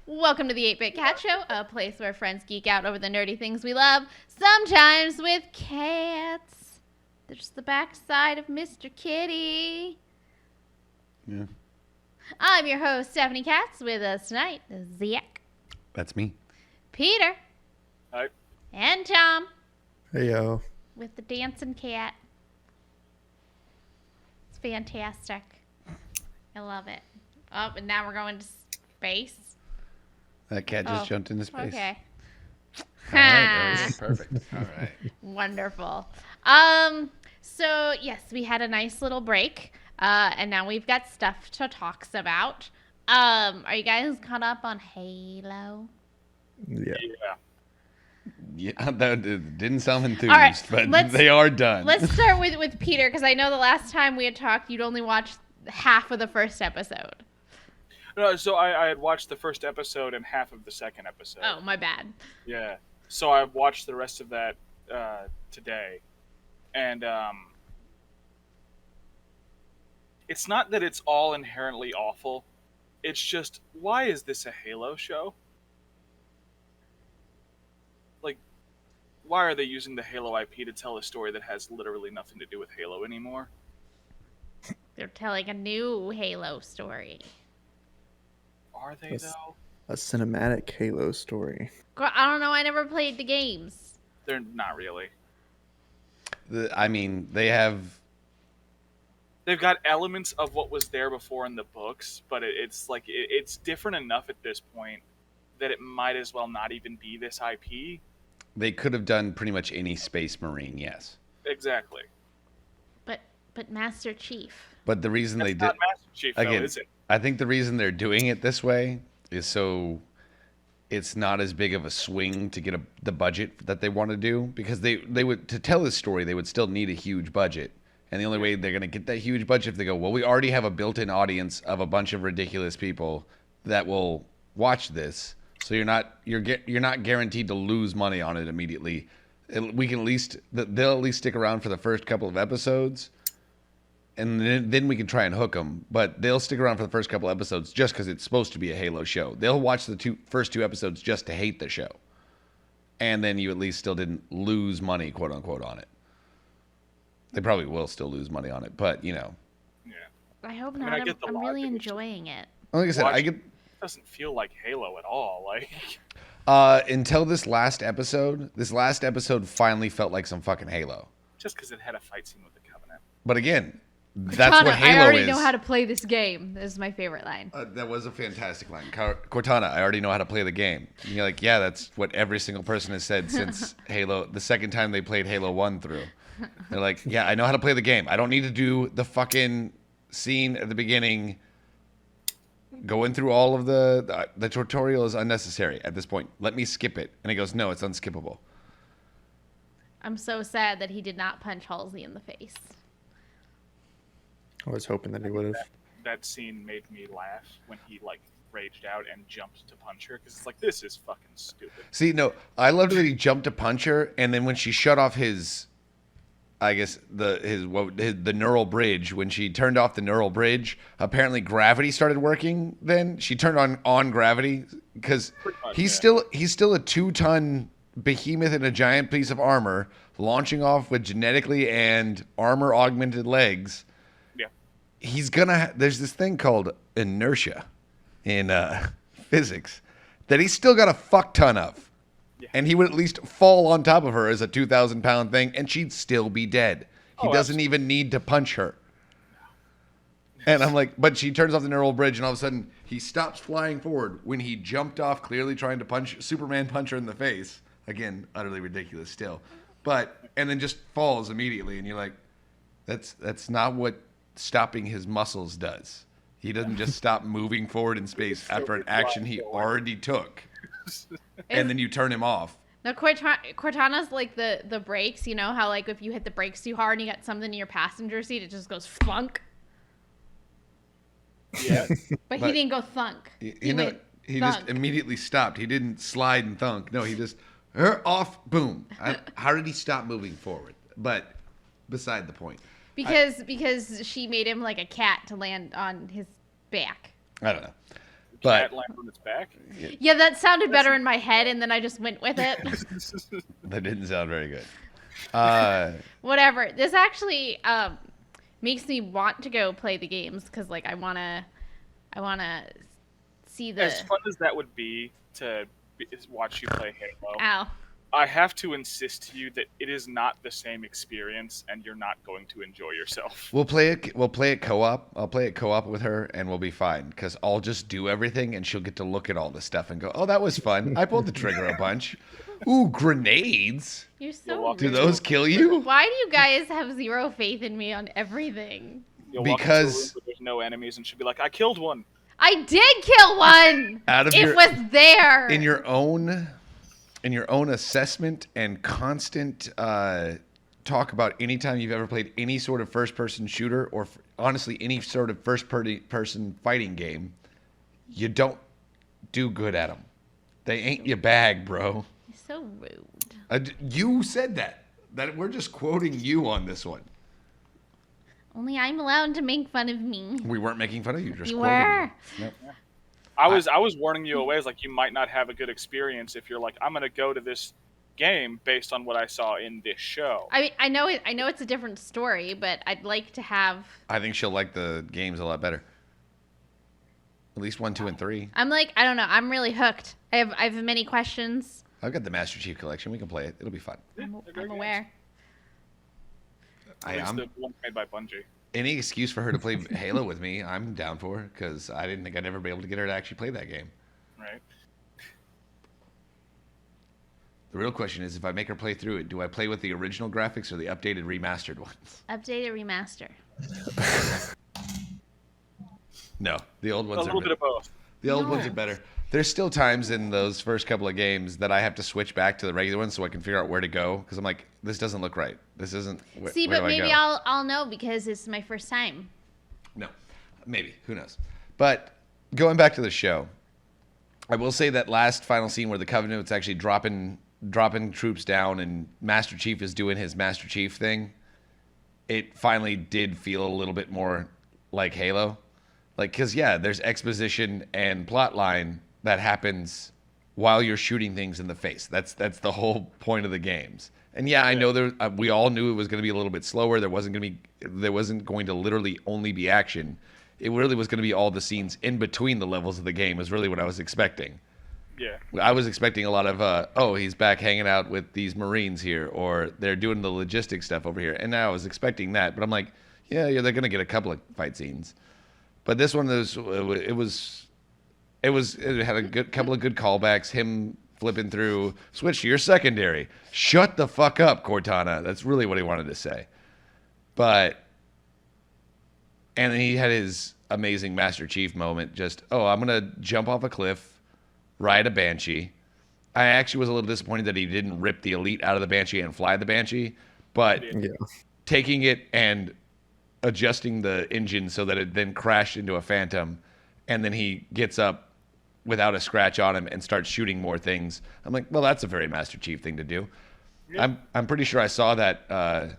Welcome to the 8-Bit Cat Show, a place where friends geek out over the nerdy things we love, sometimes with cats. There's the backside of Mr. Kitty. Yeah. I'm your host, Stephanie Katz. With us tonight is Zach. That's me. Peter. Hi. And Tom. Hey, yo. With the dancing cat. It's fantastic. I love it. Oh, and now we're going to space. That cat just jumped into space. Okay. All right, that was perfect. All right. Wonderful. So yes, we had a nice little break, and now we've got stuff to talk about. Are you guys caught up on Halo? Yeah. Yeah, that didn't sound enthused, All right, but they are done. Let's start with Peter, because I know the last time we had talked, you'd only watched half of the first episode. No, so I had watched the first episode and half of the second episode. Oh, my bad. Yeah. So I've watched the rest of that today. And it's not that it's all inherently awful. It's just, why is this a Halo show? Like, why are they using the Halo IP to tell a story that has literally nothing to do with Halo anymore? They're telling a new Halo story. Are they, though? A cinematic Halo story. Girl, I don't know. I never played the games. They're not really. I mean, they've got elements of what was there before in the books, but it's different enough at this point that it might as well not even be this IP. They could have done pretty much any Space Marine, yes. Exactly. But Master Chief. But the reason That's they did not Master Chief, though, again, is it? I think the reason they're doing it this way is so it's not as big of a swing to get the budget that they want to do, because they would, to tell this story, they would still need a huge budget. And the only way they're going to get that huge budget if they go, well, we already have a built-in audience of a bunch of ridiculous people that will watch this. So you're not guaranteed to lose money on it immediately. We can they'll at least stick around for the first couple of episodes, and then we can try and hook them. But they'll stick around for the first couple of episodes just because it's supposed to be a Halo show. They'll watch the first two episodes just to hate the show, and then you at least still didn't lose money, quote unquote, on it. They probably will still lose money on it, but Yeah. I hope I mean, not. I get the I'm really logic. enjoying it. like I said, It doesn't feel like Halo at all. Like, until this last episode finally felt like some fucking Halo. just because it had a fight scene with the Covenant. But again, that's Cortana, what Halo I already is. know how to play this game. This is my favorite line. That was a fantastic line. Cortana, I already know how to play the game. And you're like, yeah, that's what every single person has said since Halo, the second time they played Halo 1 through. They're like, yeah, I know how to play the game. I don't need to do the fucking scene at the beginning. Going through all of the tutorial is unnecessary at this point. Let me skip it. And he goes, no, it's unskippable. I'm so sad that he did not punch Halsey in the face. I was hoping that he would have. That scene made me laugh when he raged out and jumped to punch her, because it's like, this is fucking stupid. See, no, I loved that he jumped to punch her, and then when she shut off his, I guess the neural bridge, when she turned off the neural bridge, apparently gravity started working. Then she turned on gravity, because he's still a 2-ton behemoth in a giant piece of armor launching off with genetically and armor augmented legs. Yeah. He's gonna. There's this thing called inertia in physics that he's still got a fuck ton of. Yeah. And he would at least fall on top of her as a 2,000-pound thing, and she'd still be dead. He doesn't even need to punch her. And I'm like, but she turns off the neural bridge, and all of a sudden, he stops flying forward when he jumped off, clearly trying to Superman punch her in the face. Again, utterly ridiculous still. And then just falls immediately, and you're like, that's not what stopping his muscles does. He doesn't just stop moving forward in space after an action he already took. And then you turn him off. Now, Cortana's like the brakes. You know how if you hit the brakes too hard and you got something in your passenger seat, it just goes thunk. Yeah. But he didn't go thunk. He just immediately stopped. He didn't slide and thunk. No, he just off, boom. How did he stop moving forward? But beside the point. Because she made him like a cat to land on his back. I don't know. But cat land on its back. Yeah, that sounded better in my head, and then I just went with it. that didn't sound very good. Whatever. This actually makes me want to go play the games because, like, I wanna see the. As fun as that would be to watch you play Halo, Ow. I have to insist to you that it is not the same experience, and you're not going to enjoy yourself. We'll play it co-op. I'll play it co-op with her, and we'll be fine. Because I'll just do everything, and she'll get to look at all the stuff and go, "Oh, that was fun. I pulled the trigger a bunch. Ooh, grenades. You're so walk Do rude. those kill you?" Why do you guys have zero faith in me on everything? You'll walk into a room where there's no enemies, and she'll be like, "I killed one." I did kill one. Out of it your- was there. In your own assessment and constant talk about any time you've ever played any sort of first-person shooter or honestly any sort of first-person fighting game, you don't do good at them. They ain't your bag, bro. You're so rude. You said that. That we're just quoting you on this one. Only I'm allowed to make fun of me. We weren't making fun of you. Just You quoting were. You. Yep. I was warning you away. It's like you might not have a good experience if you're like, I'm gonna go to this game based on what I saw in this show. I know it's a different story, but I'd like to have. I think she'll like the games a lot better. At least 1, 2, and 3. I'm like, I don't know. I'm really hooked. I have many questions. I've got the Master Chief Collection. We can play it. It'll be fun. Yeah, they're great I'm games. aware. At least the one made by Bungie. Any excuse for her to play Halo with me, I'm down for, because I didn't think I'd ever be able to get her to actually play that game. Right. The real question is, if I make her play through it, do I play with the original graphics or the updated remastered ones? Updated remaster. No, the old A ones little are bit of both. the old ones No. are better. There's still times in those first couple of games that I have to switch back to the regular ones so I can figure out where to go, because I'm like, this doesn't look right. This isn't. See, where but do I maybe go? I'll know because it's my first time. No, maybe. Who knows? But going back to the show, I will say that last final scene where the Covenant's actually dropping troops down and Master Chief is doing his Master Chief thing, it finally did feel a little bit more like Halo. Like, because, yeah, there's exposition and plot line that happens while you're shooting things in the face. That's the whole point of the games. And yeah, I know we all knew it was going to be a little bit slower. There wasn't going to literally only be action. It really was going to be all the scenes in between the levels of the game is really what I was expecting. Yeah. I was expecting a lot of, he's back hanging out with these Marines here, or they're doing the logistics stuff over here. And I was expecting that, but I'm like, yeah, they're going to get a couple of fight scenes. But this one, it had a couple of good callbacks. Him flipping through, switch to your secondary. Shut the fuck up, Cortana. That's really what he wanted to say. And then he had his amazing Master Chief moment. Just, I'm going to jump off a cliff, ride a Banshee. I actually was a little disappointed that he didn't rip the Elite out of the Banshee and fly the Banshee. But Yeah. taking it and adjusting the engine so that it then crashed into a Phantom, and then he gets up without a scratch on him and starts shooting more things. I'm like, well, that's a very Master Chief thing to do. Yeah. I'm pretty sure I saw that.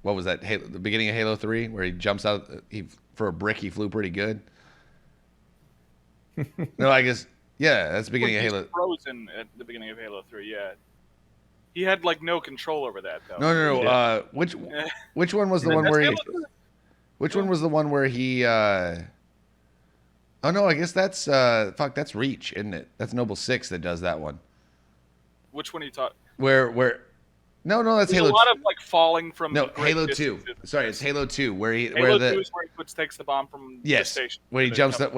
What was that? The beginning of Halo 3, where he jumps out. For a brick, he flew pretty good. No, I guess that's the beginning of Halo. Frozen at the beginning of Halo 3. Yeah. He had like no control over that though. No. Yeah. Which one was the one where he? Which one was the one where he? Oh no, I guess that's that's Reach, isn't it? That's Noble 6 that does that one. Which one are you talking? Where? No, that's There's Halo. a lot of like falling from. No, great Halo 2. distances. Sorry, it's Halo 2 where he Halo 2 is where he takes the bomb from the station. where he jumps out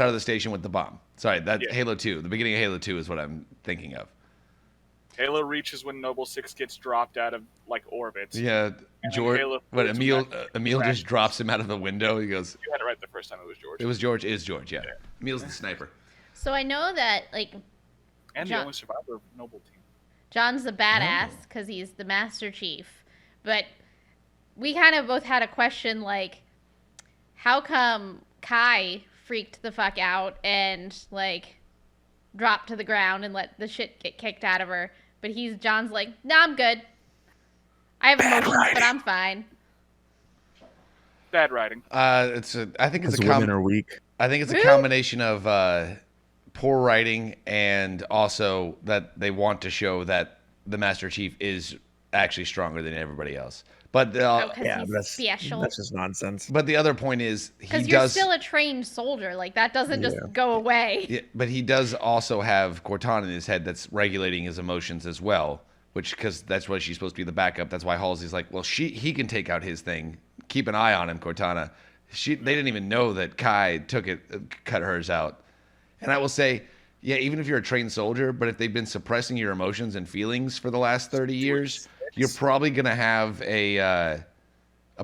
of the station with the bomb. Sorry, that's Halo 2. The beginning of Halo 2 is what I'm thinking of. Halo Reach is when Noble 6 gets dropped out of like orbit. Yeah, And George. Halo What 3 is Emil when just drops him out of the window. He goes. You had it right the first time. It was George. It was George. It is George. Yeah. Emil's the sniper. So I know that like And the only survivor of Noble Team. John's the badass because he's the Master Chief, but we kind of both had a question like, how come Kai freaked the fuck out and like dropped to the ground and let the shit get kicked out of her, but John's like, nah, I'm good. I have emotions, but I'm fine. Bad writing. I think it's Because a women are weak. I think it's a Who? combination of poor writing and also that they want to show that the Master Chief is actually stronger than everybody else. But Oh, because Yeah, he's but special. that's just nonsense. but the other point is he Because you're does. still a trained soldier. Like, that doesn't just Yeah. go away. Yeah, but he does also have Cortana in his head that's regulating his emotions as well, which because that's why she's supposed to be the backup. That's why Halsey's like, well, he can take out his thing. Keep an eye on him, Cortana. They didn't even know that Kai cut hers out. And I will say, yeah, even if you're a trained soldier, but if they've been suppressing your emotions and feelings for the last 30 years, you're probably gonna have a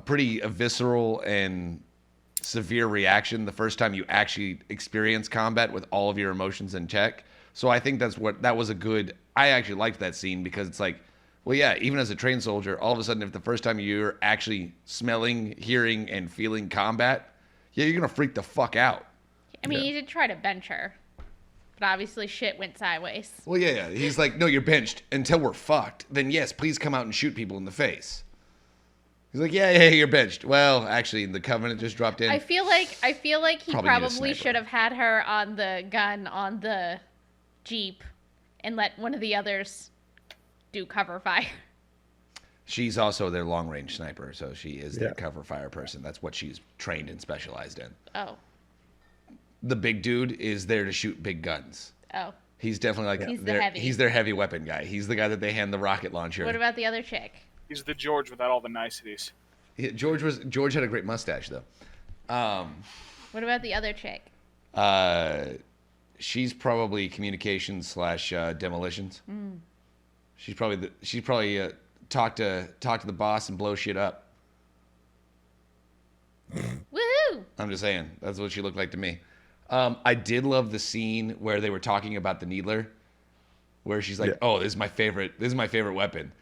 pretty visceral and severe reaction the first time you actually experience combat with all of your emotions in check. So I think that was a good. I actually liked that scene because it's like, well, yeah, even as a trained soldier, all of a sudden, if the first time you're actually smelling, hearing, and feeling combat, yeah, you're gonna freak the fuck out. I mean, he did try to bench her. But obviously shit went sideways. Well, yeah. He's like, no, you're benched until we're fucked. Then yes, please come out and shoot people in the face. He's like, yeah, you're benched. Well, actually, the Covenant just dropped in. I feel like he Probably need a probably sniper. should have had her on the gun on the Jeep and let one of the others do cover fire. She's also their long-range sniper, so she is their Yeah. cover fire person. That's what she's trained and specialized in. Oh. The big dude is there to shoot big guns. Oh. He's definitely like He's the heavy. he's their heavy weapon guy. He's the guy that they hand the rocket launcher. What about the other chick? He's the George without all the niceties. Yeah, George had a great mustache though. What about the other chick? She's probably communications / demolitions. She's probably talk to the boss and blow shit up. Woohoo! I'm just saying that's what she looked like to me. I did love the scene where they were talking about the needler, where she's like, Yeah. "Oh, this is my favorite weapon.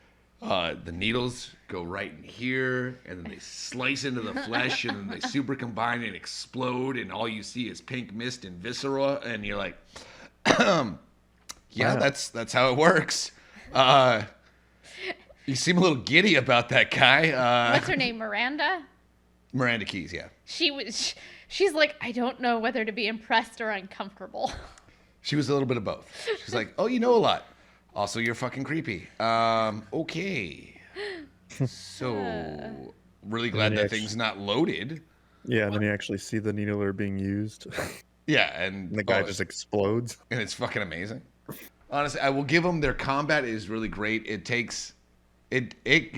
The needles go right in here, and then they slice into the flesh, and then they super combine and explode, and all you see is pink mist and viscera, and you're like, yeah, Wow. that's how it works. You seem a little giddy about that guy. What's her name? Miranda? Miranda Keys, yeah. She's like, I don't know whether to be impressed or uncomfortable. She was a little bit of both. She's like, oh, you know a lot. Also, you're fucking creepy. Okay. So, really glad that thing's not loaded. Yeah, and then you actually see the needler being used, Yeah, and and the guy just explodes. and it's fucking amazing. Honestly, I will give them their combat is really great. It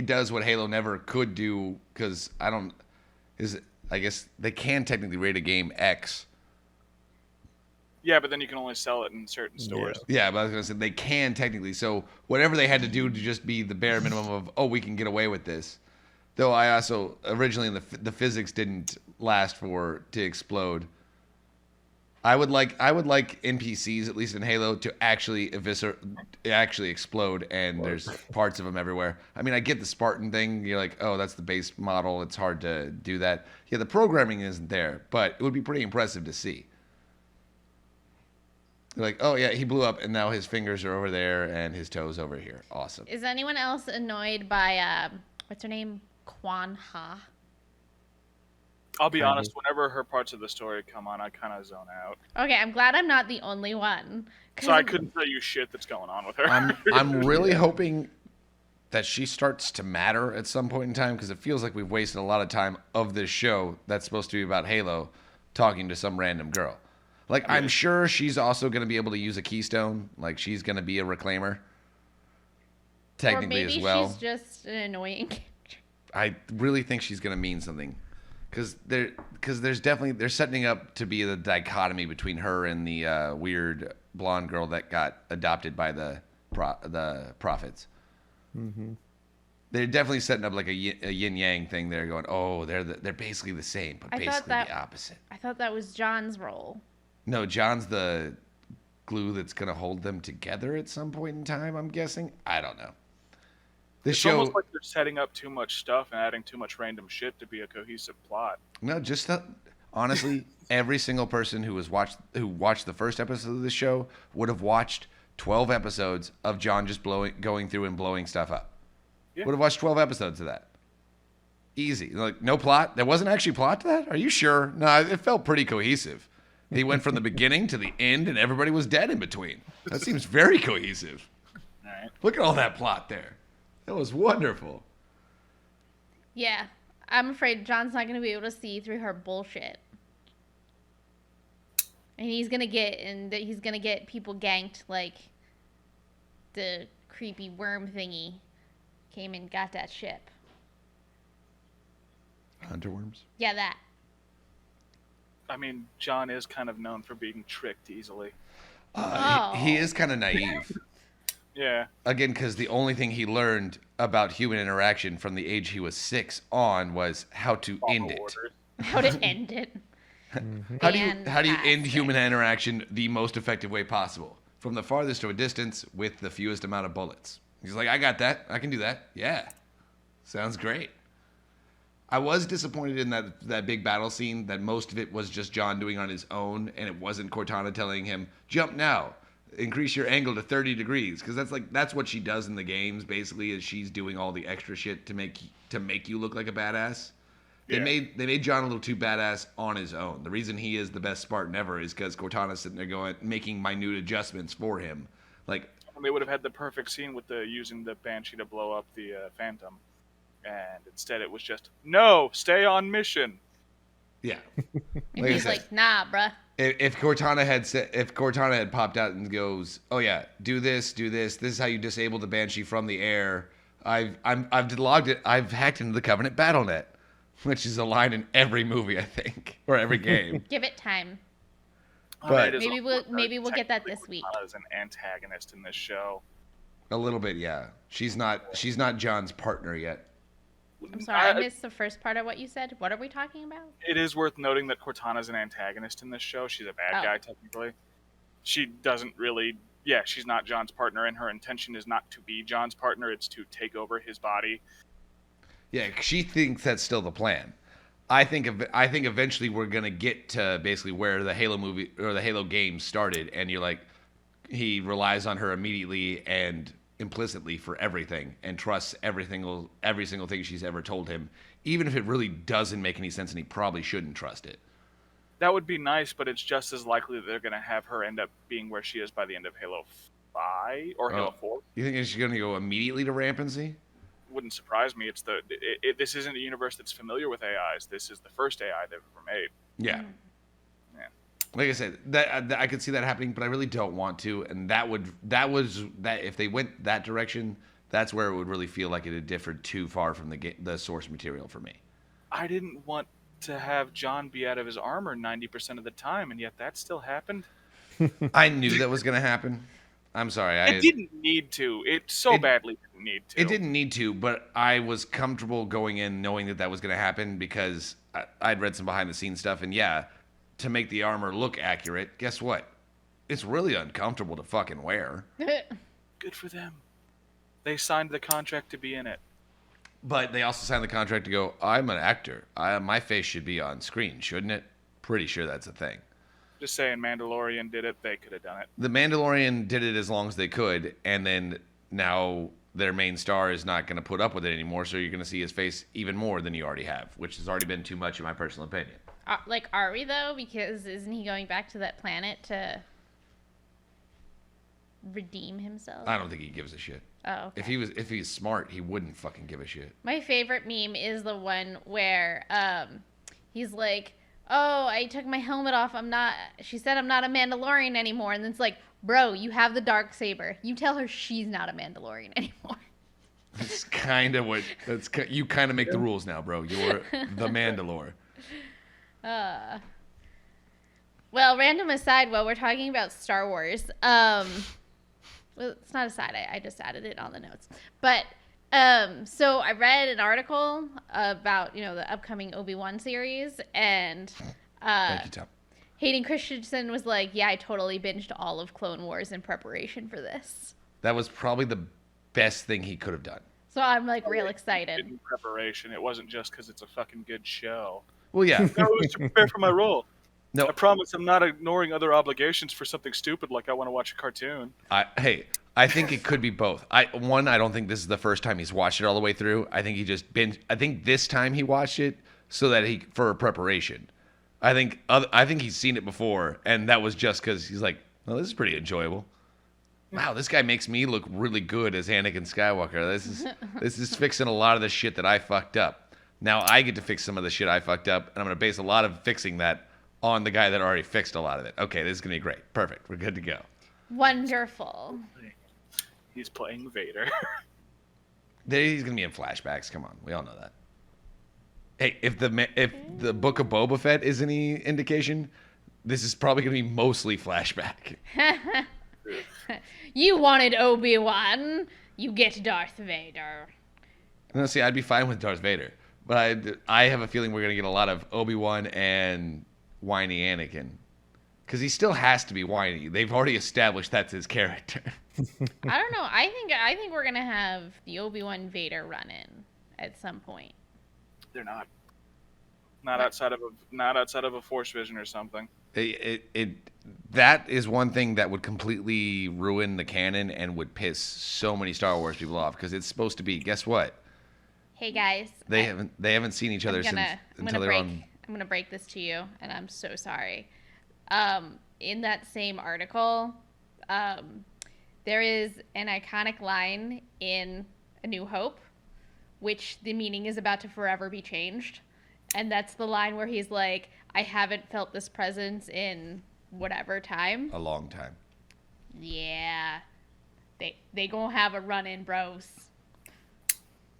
does what Halo never could do because I guess they can technically rate a game X. Yeah, but then you can only sell it in certain stores. Yeah, but I was gonna say they can technically. So whatever they had to do to just be the bare minimum of, oh, we can get away with this. Though I also originally the physics didn't last to explode. I would like NPCs at least in Halo to actually explode, and there's parts of them everywhere. I mean, I get the Spartan thing. You're like, oh, that's the base model. It's hard to do that. Yeah, the programming isn't there, but it would be pretty impressive to see. You're like, oh yeah, he blew up, and now his fingers are over there and his toes over here. Awesome. Is anyone else annoyed by what's her name? Quan Ha. I'll be honest, whenever her parts of the story come on, I kind of zone out. Okay, I'm glad I'm not the only one. 'Cause So I couldn't tell you shit that's going on with her. I'm really hoping that she starts to matter at some point in time because it feels like we've wasted a lot of time of this show that's supposed to be about Halo talking to some random girl. Like, I'm sure she's also going to be able to use a keystone. Like, she's going to be a reclaimer. or Technically maybe as well. she's just an annoying character. I really think she's going to mean something. Because there's definitely, they're setting up to be the dichotomy between her and the weird blonde girl that got adopted by the prophets. Mm-hmm. They're definitely setting up like a yin yang thing. They're going, oh, they're basically the same, but I thought basically that- the opposite. I thought that was John's role. No, John's the glue that's going to hold them together at some point in time, I'm guessing. I don't know. This It's show, almost like they're setting up too much stuff and adding too much random shit to be a cohesive plot. no, just honestly, every single person who watched the first episode of this show would have watched 12 episodes of John just going through and blowing stuff up. Yeah. Would have watched 12 episodes of that. Easy. Like, no plot? There wasn't actually plot to that? Are you sure? No, it felt pretty cohesive. He went from the beginning to the end, and everybody was dead in between. That seems very cohesive. All right. Look at all that plot there. That was wonderful. Yeah. I'm afraid John's not going to be able to see through her bullshit. And he's going to get people ganked like the creepy worm thingy came and got that ship. Hunterworms? Yeah, that. I mean, John is kind of known for being tricked easily. He is kind of naive. Yeah. Again, because the only thing he learned about human interaction from the age he was 6 on was how to end it. Orders. How to end it. How do you end Fantastic. human interaction the most effective way possible? From the farthest to a distance with the fewest amount of bullets. He's like, I got that. I can do that. Yeah. Sounds great. I was disappointed in that big battle scene that most of it was just John doing on his own, and it wasn't Cortana telling him, jump now, increase your angle to 30 degrees, because that's what she does in the games, basically, is she's doing all the extra shit to make you look like a badass. They made John a little too badass on his own. The reason he is the best Spartan ever is because Cortana's sitting there making minute adjustments for him. Like, They would have had the perfect scene with using the Banshee to blow up the Phantom. And instead it was just, no, stay on mission. yeah. And Like I he's said, like, nah, bruh. if Cortana had popped out and goes, oh yeah, do this, this is how you disable the Banshee from the air. I've logged it. I've hacked into the Covenant BattleNet, which is a line in every movie, I think, or every game. Give it time. But- Maybe we'll get that this week. As an antagonist in this show. A little bit, yeah. She's not John's partner yet. I'm sorry, I missed the first part of what you said. What are we talking about? It is worth noting that Cortana's an antagonist in this show. She's a bad guy, technically. She doesn't really... Yeah, she's not John's partner, and her intention is not to be John's partner. It's to take over his body. Yeah, she thinks that's still the plan. I think eventually we're gonna get to basically where the Halo movie or the Halo game started, and you're like, he relies on her immediately and implicitly for everything, and trusts every single thing she's ever told him, even if it really doesn't make any sense, and he probably shouldn't trust it. That would be nice, but it's just as likely that they're going to have her end up being where she is by the end of Halo 5 or Halo 4. You think she's gonna go immediately to rampancy? Wouldn't surprise me. This isn't a universe that's familiar with AIs. This is the first AI they've ever made. Yeah. Yeah. Like I said, that I could see that happening, but I really don't want to. And that if they went that direction, that's where it would really feel like it had differed too far from the source material for me. I didn't want to have John be out of his armor 90% of the time, and yet that still happened. I knew that was going to happen. I'm sorry. It didn't need to. It badly didn't need to. It didn't need to, but I was comfortable going in knowing that was going to happen because I'd read some behind-the-scenes stuff, and yeah, to make the armor look accurate, guess what? It's really uncomfortable to fucking wear. Good for them. They signed the contract to be in it. But they also signed the contract to go, I'm an actor. My face should be on screen, shouldn't it? Pretty sure that's a thing. Just saying, Mandalorian did it. They could have done it. The Mandalorian did it as long as they could, and then now their main star is not going to put up with it anymore, so you're going to see his face even more than you already have, which has already been too much in my personal opinion. Are we, though? Because isn't he going back to that planet to redeem himself? I don't think he gives a shit. Oh, okay. If he's smart, he wouldn't fucking give a shit. My favorite meme is the one where he's like, oh, I took my helmet off. She said I'm not a Mandalorian anymore. And then it's like, bro, you have the Darksaber. You tell her she's not a Mandalorian anymore. That's kind of you kind of make the rules now, bro. You're the Mandalore. Well, random aside, while we're talking about Star Wars, well, it's not aside. I just added it on the notes. But so I read an article about the upcoming Obi-Wan series, and Thank you, Tom. Hayden Christensen was like, "Yeah, I totally binged all of Clone Wars in preparation for this." That was probably the best thing he could have done. So I'm like real excited. In preparation. It wasn't just because it's a fucking good show. Well, yeah. No, it was to prepare for my role. No, I promise I'm not ignoring other obligations for something stupid like I want to watch a cartoon. I think it could be both. I don't think this is the first time he's watched it all the way through. I think he just I think this time he watched it so that for preparation. I think he's seen it before, and that was just because he's like, well, this is pretty enjoyable. Wow, this guy makes me look really good as Anakin Skywalker. This is fixing a lot of the shit that I fucked up. Now I get to fix some of the shit I fucked up, and I'm gonna base a lot of fixing that on the guy that already fixed a lot of it. Okay, this is gonna be great. Perfect. We're good to go. Wonderful. He's playing Vader. He's gonna be in flashbacks. Come on, we all know that. Hey, if the Book of Boba Fett is any indication, this is probably gonna be mostly flashback. You wanted Obi-Wan. You get Darth Vader. No, see, I'd be fine with Darth Vader, but I have a feeling we're gonna get a lot of Obi-Wan and whiny Anakin, because he still has to be whiny. They've already established that's his character. I don't know. I think we're gonna have the Obi-Wan Vader run-in at some point. They're not. Not outside of a Force vision or something. That is one thing that would completely ruin the canon and would piss so many Star Wars people off, because it's supposed to be. Guess what? Hey guys, They haven't seen each other until they're on. I'm gonna break this to you, and I'm so sorry. In that same article, there is an iconic line in A New Hope, which the meaning is about to forever be changed. And that's the line where he's like, I haven't felt this presence in whatever time. A long time. Yeah. They gonna have a run-in, bros.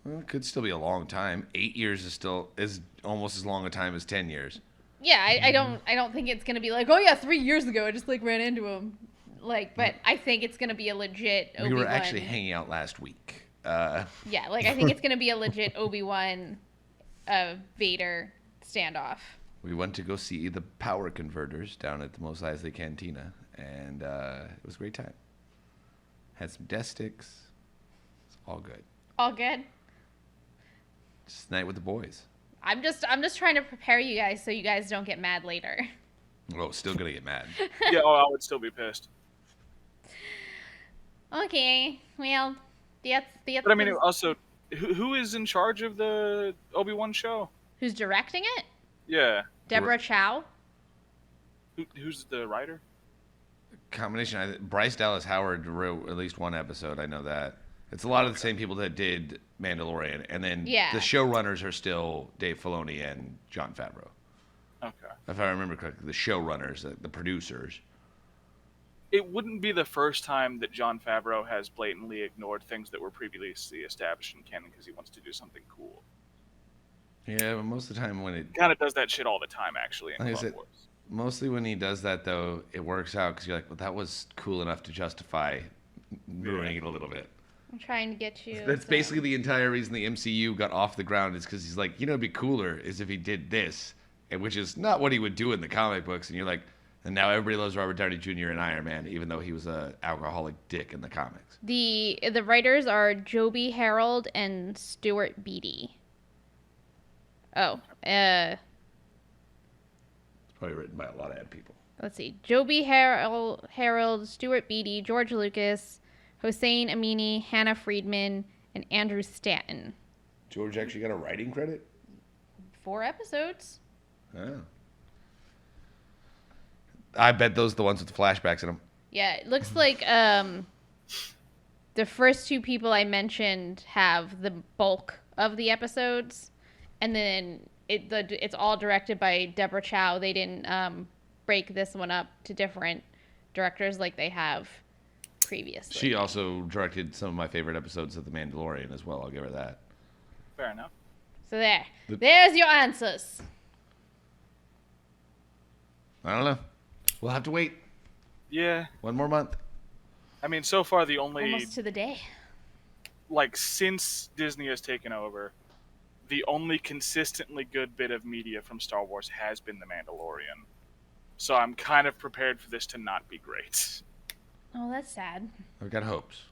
Well, it could still be a long time. 8 years is almost as long a time as 10 years. Yeah, I don't think it's gonna be like, oh yeah, 3 years ago I just like ran into him. Like, but I think it's gonna be a legit Obi-Wan. We were actually hanging out last week. Yeah, like I think it's gonna be a legit Obi-Wan Vader standoff. We went to go see the power converters down at the Mos Eisley Cantina, and it was a great time. Had some death sticks. It's all good. All good. Just a night with the boys. I'm just trying to prepare you guys so you guys don't get mad later. Oh, still gonna get mad. Yeah, I would still be pissed. Okay, well, But I mean, also, who is in charge of the Obi-Wan show? who's directing it? Yeah. Deborah Chow. Who's the writer? Combination. Bryce Dallas Howard wrote at least one episode. I know that. It's a lot of the same people that did Mandalorian, and then the showrunners are still Dave Filoni and Jon Favreau. Okay. If I remember correctly, the showrunners, the producers. It wouldn't be the first time that Jon Favreau has blatantly ignored things that were previously established in canon because he wants to do something cool. Yeah, but most of the time when it kind of does that shit all the time, actually, in like Clone Wars. Mostly when he does that, though, it works out because you're like, well, that was cool enough to justify ruining it a little bit. I'm trying to get you. That's basically the entire reason the MCU got off the ground, is because he's like, you know, it'd be cooler is if he did this, which is not what he would do in the comic books. And you're like, and now everybody loves Robert Downey Jr. and Iron Man, even though he was a alcoholic dick in the comics. The writers are Joby Harold and Stuart Beattie. Oh, it's probably written by a lot of ad people. Let's see. Joby Harold, Stuart Beattie, George Lucas, Hossein Amini, Hannah Friedman, and Andrew Stanton. George actually got a writing credit? 4 episodes. Oh. I bet those are the ones with the flashbacks in them. Yeah, it looks like the first 2 people I mentioned have the bulk of the episodes, and then it's all directed by Deborah Chow. They didn't break this one up to different directors like they have previously. She also directed some of my favorite episodes of The Mandalorian as well. I'll give her that. Fair enough. So there's your answers. I don't know. We'll have to wait. Yeah. 1 more month. I mean, so far the only... Almost to the day. Like, since Disney has taken over, the only consistently good bit of media from Star Wars has been The Mandalorian. So I'm kind of prepared for this to not be great. Oh, that's sad. I've got hopes.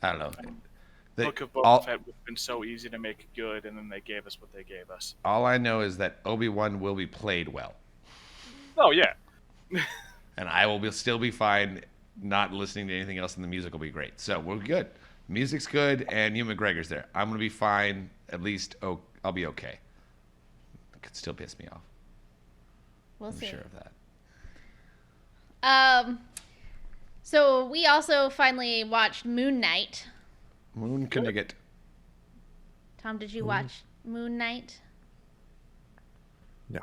I don't know. Book of Boba Fett would have been so easy to make good, and then they gave us what they gave us. All I know is that Obi-Wan will be played well. Oh, yeah. And I will still be fine not listening to anything else, and the music will be great. So we're good. Music's good, and Ewan McGregor's there. I'm going to be fine. At least I'll be okay. It could still piss me off. We'll I'm see. sure of that. So we also finally watched Moon Knight. Moon Knigget. Tom, did you watch Moon Knight? No.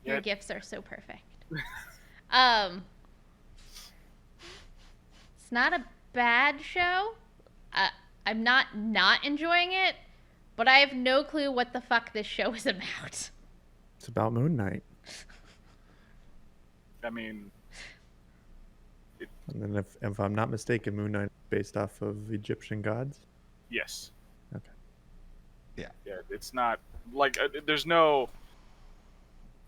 Your Yet. gifts are so perfect. It's not a bad show. I'm not enjoying it, but I have no clue what the fuck this show is about. It's about Moon Knight. I mean, And then if I'm not mistaken, Moon Knight is based off of Egyptian gods. yes. Okay. Yeah, it's not like there's no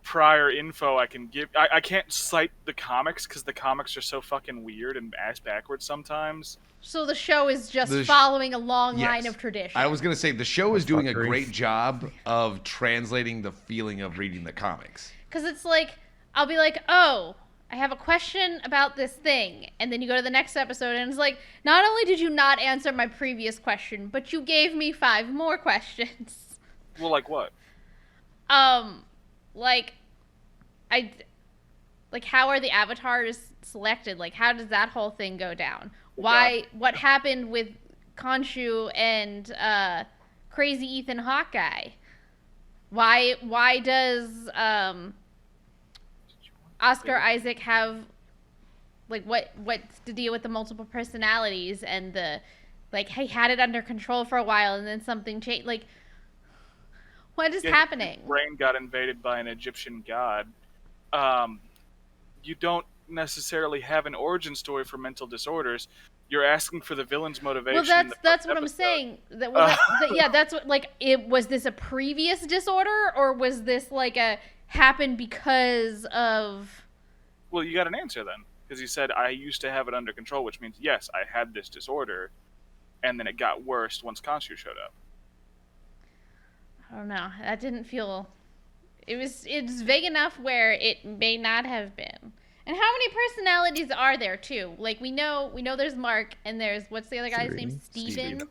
prior info I can give. I can't cite the comics because the comics are so fucking weird and ass backwards sometimes. So the show is just The sh- following a long line Yes. of tradition. I was going to say the show is doing a Fuckery. great job of translating the feeling of reading the comics. Because it's like, I'll be like, oh, I have a question about this thing. And then you go to the next episode and it's like, not only did you not answer my previous question, but you gave me 5 more questions. Well, like what? Like, how are the avatars selected? Like, how does that whole thing go down? What happened with Khonshu and Crazy Ethan Hawkeye? Why does Oscar Isaac have, like, what's the deal with the multiple personalities and the, like, he had it under control for a while and then something changed? Like, what is happening? His brain got invaded by an Egyptian god. You don't necessarily have an origin story for mental disorders. You're asking for the villain's motivation. Well, that's what I'm saying. That's what, like, was this a previous disorder, or was this like a happened because of? Well, you got an answer then, because you said I used to have it under control, which means yes, I had this disorder, and then it got worse once Khonshu showed up. I don't know. That didn't feel. It's vague enough where it may not have been. And how many personalities are there too? Like, we know there's Mark, and there's, what's the other guy's name? Steven.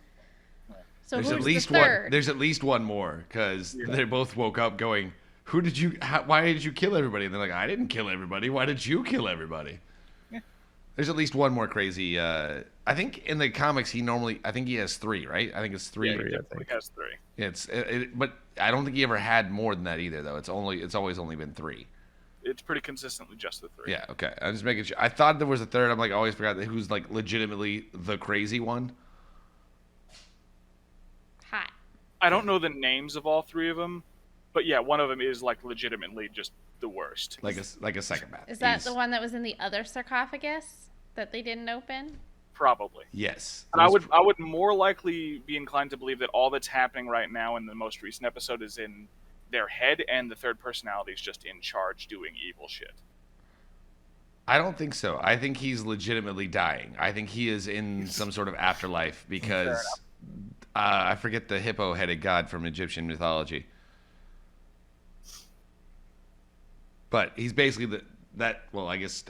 So There's who's at least the third? one. There's at least one more because they both woke up going, why did you kill everybody? And they're like, I didn't kill everybody. Why did you kill everybody? Yeah. There's at least one more crazy. I think in the comics I think he has 3, right? I think it's 3. Yeah, he I definitely think. has 3. But I don't think he ever had more than that either, though. It's always only been 3. It's pretty consistently just the 3. Yeah. Okay. I'm just making sure. I thought there was a third. I'm like, I always forgot who's like legitimately the crazy one. Hot. I don't know the names of all 3 of them, but yeah, one of them is like legitimately just the worst. Like a psychopath. Is that the one that was in the other sarcophagus that they didn't open? Probably. Yes. And I would more likely be inclined to believe that all that's happening right now in the most recent episode is in their head, and the third personality is just in charge doing evil shit. I don't think so. I think he's legitimately dying. I think he is in some sort of afterlife because I forget the hippo-headed god from Egyptian mythology. But he's basically I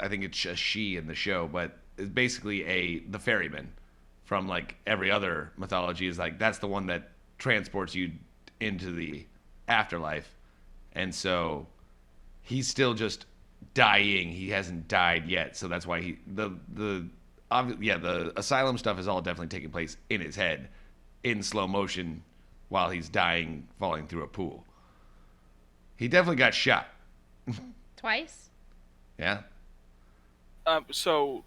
think it's a she in the show, but it's basically the ferryman from like every other mythology is like that's the one that transports you into the afterlife. And so he's still just dying. He hasn't died yet, so that's why the asylum stuff is all definitely taking place in his head in slow motion while he's dying, falling through a pool. He definitely got shot. Twice? Yeah. So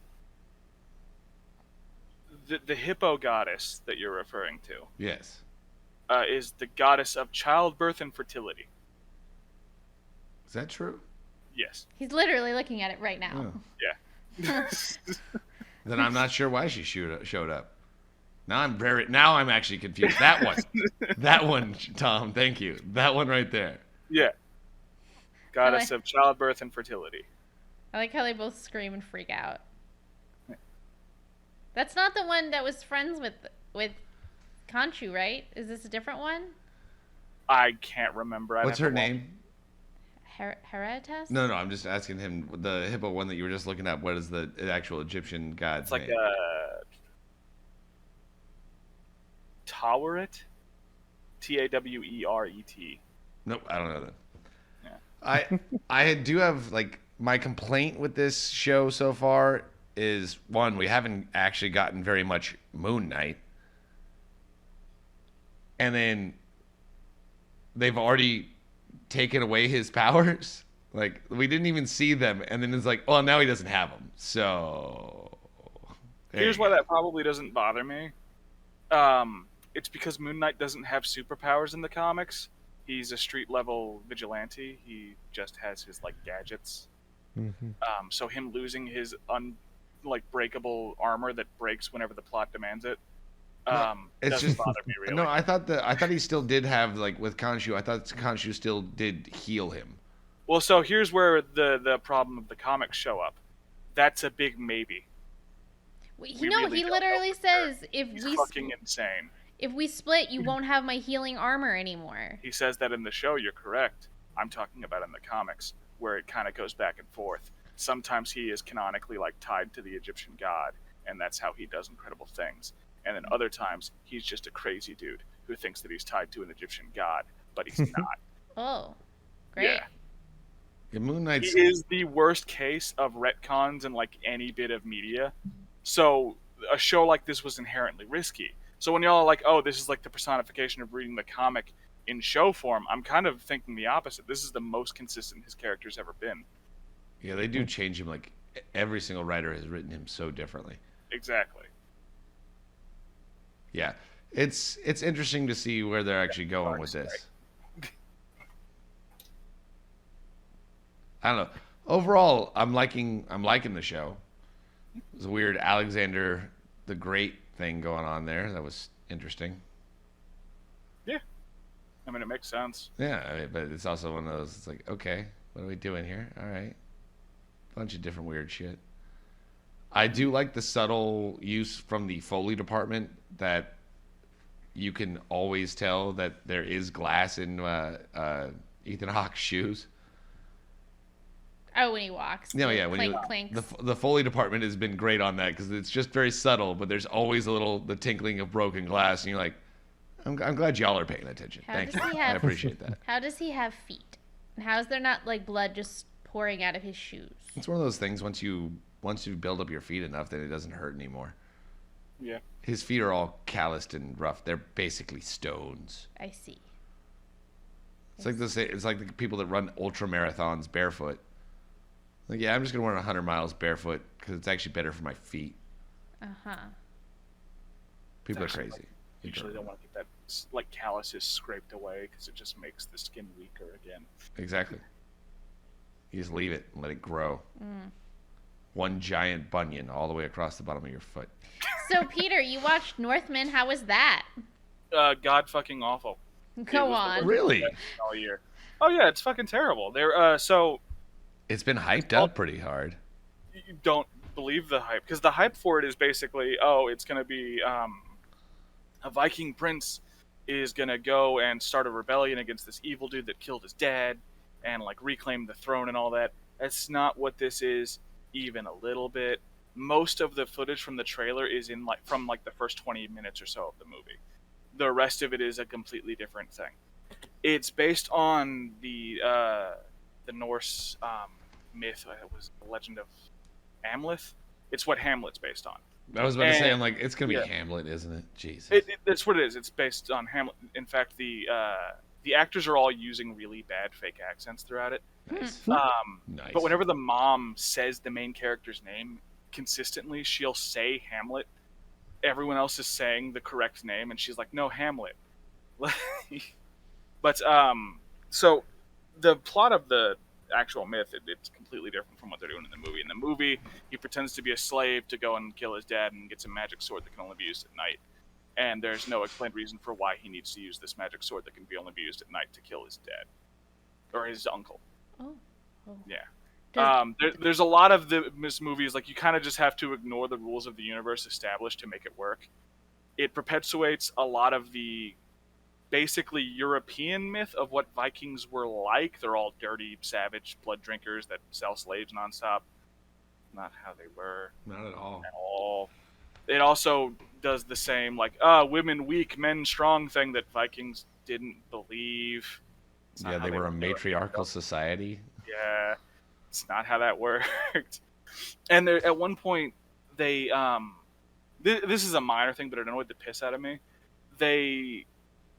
the hippo goddess that you're referring to Yes. is the goddess of childbirth and fertility. Is that true? Yes. He's literally looking at it right now. Oh. Yeah. Then I'm not sure why she showed up. Now I'm actually confused. That one, Tom. Thank you. That one right there. Yeah. Goddess of childbirth and fertility. I like how they both scream and freak out. That's not the one that was friends with Khonshu, right? Is this a different one? I can't remember. What's her name? Heretas? No, I'm just asking him. The hippo one that you were just looking at. What is the actual Egyptian god's It's like name? Taweret? Taweret. Nope, I don't know that. Yeah. I do have like my complaint with this show so far is one, we haven't actually gotten very much Moon Knight. And then they've already taken away his powers. Like we didn't even see them, and then it's like, well, now he doesn't have them. So Here's why that probably doesn't bother me. It's because Moon Knight doesn't have superpowers in the comics. He's a street level vigilante. He just has his like gadgets. So him losing his breakable armor that breaks whenever the plot demands it, it's doesn't just bother me really. no. I thought he still did have like with Khonshu. I thought Khonshu still did heal him. Well, so here's where the problem of the comics show up. That's a big maybe. He literally says He's fucking insane. If we split, you won't have my healing armor anymore. He says that in the show. You're correct. I'm talking about in the comics where it kind of goes back and forth. Sometimes he is canonically like tied to the Egyptian god, and that's how he does incredible things. And then other times he's just a crazy dude who thinks that he's tied to an Egyptian god, but he's not. Oh, great. Yeah, Moon Knight's... He is the worst case of retcons in like any bit of media. So a show like this was inherently risky. So when y'all are like, oh, this is like the personification of reading the comic in show form, I'm kind of thinking the opposite. This is the most consistent his character's ever been. Yeah, they do change him. Like every single writer has written him so differently. Exactly. Yeah, it's interesting to see where they're actually going with this. I don't know. Overall, I'm liking the show. There's a weird Alexander the Great thing going on there. That was interesting. Yeah. I mean, it makes sense. Yeah, but it's also one of those, it's like, okay, what are we doing here? All right. Bunch of different weird shit. I do like the subtle use from the Foley department that you can always tell that there is glass in Ethan Hawke's shoes. Oh, when he walks. No, yeah, when clinks. the Foley department has been great on that because it's just very subtle, but there's always the tinkling of broken glass, and you're like, I'm glad y'all are paying attention. Thank you. I appreciate that. How does he have feet? And how is there not like blood just pouring out of his shoes? It's one of those things. Once you build up your feet enough, that it doesn't hurt anymore. Yeah. His feet are all calloused and rough. They're basically stones. I see. It's like the people that run ultra marathons barefoot. Like, yeah, I'm just gonna run 100 miles barefoot because it's actually better for my feet. People are crazy. Usually, don't want to get that like calluses scraped away because it just makes the skin weaker again. Exactly. You just leave it and let it grow. One giant bunion all the way across the bottom of your foot. So, Peter, you watched Northman. How was that? God fucking awful. Go on. Really? All year. Oh yeah, it's fucking terrible. There. So. It's been hyped up pretty hard. You don't believe the hype because the hype for it is basically, it's going to be a Viking prince is going to go and start a rebellion against this evil dude that killed his dad and like reclaim the throne and all that. That's not what this is even a little bit. Most of the footage from the trailer is from the first 20 minutes or so of the movie. The rest of it is a completely different thing. It's based on the Norse myth. It was the legend of Hamlet. It's what Hamlet's based on. I was about to say, I'm like, it's gonna be Hamlet, isn't it? Jesus. That's what it is. It's based on Hamlet. In fact, the actors are all using really bad fake accents throughout it. Nice. Nice. But whenever the mom says the main character's name consistently, she'll say Hamlet. Everyone else is saying the correct name, and she's like, "No, Hamlet." But so the plot of the actual myth, it's completely different from what they're doing in the movie. In the movie, he pretends to be a slave to go and kill his dad and gets a magic sword that can only be used at night. And there's no explained reason for why he needs to use this magic sword that can only be used at night to kill his dad. Or his uncle. Oh. Yeah. There's a lot of this movies, like, you kind of just have to ignore the rules of the universe established to make it work. It perpetuates a lot of the basically European myth of what Vikings were like. They're all dirty, savage, blood drinkers that sell slaves nonstop. Not how they were. Not at all. At all. It also does the same, like, women weak, men strong thing that Vikings didn't believe. It's not Yeah, how they were a would do it. matriarchal society. Yeah, it's not how that worked. And there, at one point, they this is a minor thing, but it annoyed the piss out of me. They,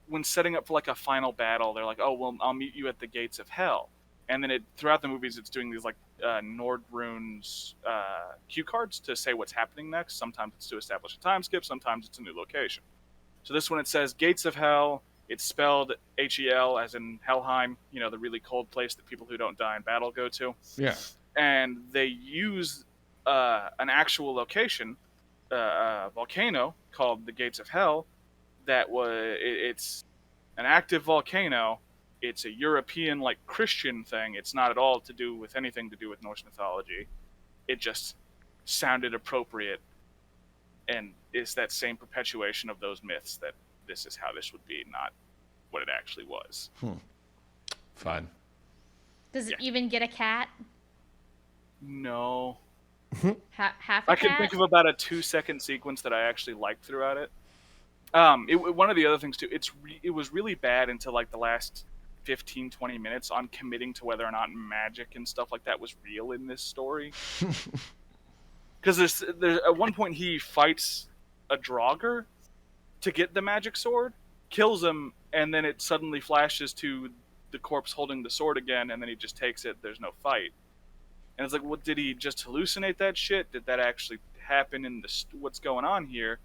when setting up for like a final battle, they're like, "Oh, well, I'll meet you at the gates of hell." And then throughout the movies, it's doing these like Nordrune's cue cards to say what's happening next. Sometimes it's to establish a time skip. Sometimes it's a new location. So this one, it says gates of hell. It's spelled Hel, as in Helheim. You know, the really cold place that people who don't die in battle go to. Yeah. And they use an actual location, a volcano called the Gates of Hell. It's an active volcano. It's a European, like, Christian thing. It's not at all to do with anything to do with Norse mythology. It just sounded appropriate, and is that same perpetuation of those myths that this is how this would be, not what it actually was. Fun. Does it Yeah. even get a cat? No. Half a I can cat? think of about a 2-second sequence that I actually liked throughout it. One of the other things too, it was really bad until like the last 15-20 minutes on committing to whether or not magic and stuff like that was real in this story. Because there's at one point he fights a Draugr to get the magic sword, kills him, and then it suddenly flashes to the corpse holding the sword again, and then he just takes it. There's no fight. And it's like, well, did he just hallucinate that shit? Did that actually happen in what's going on here?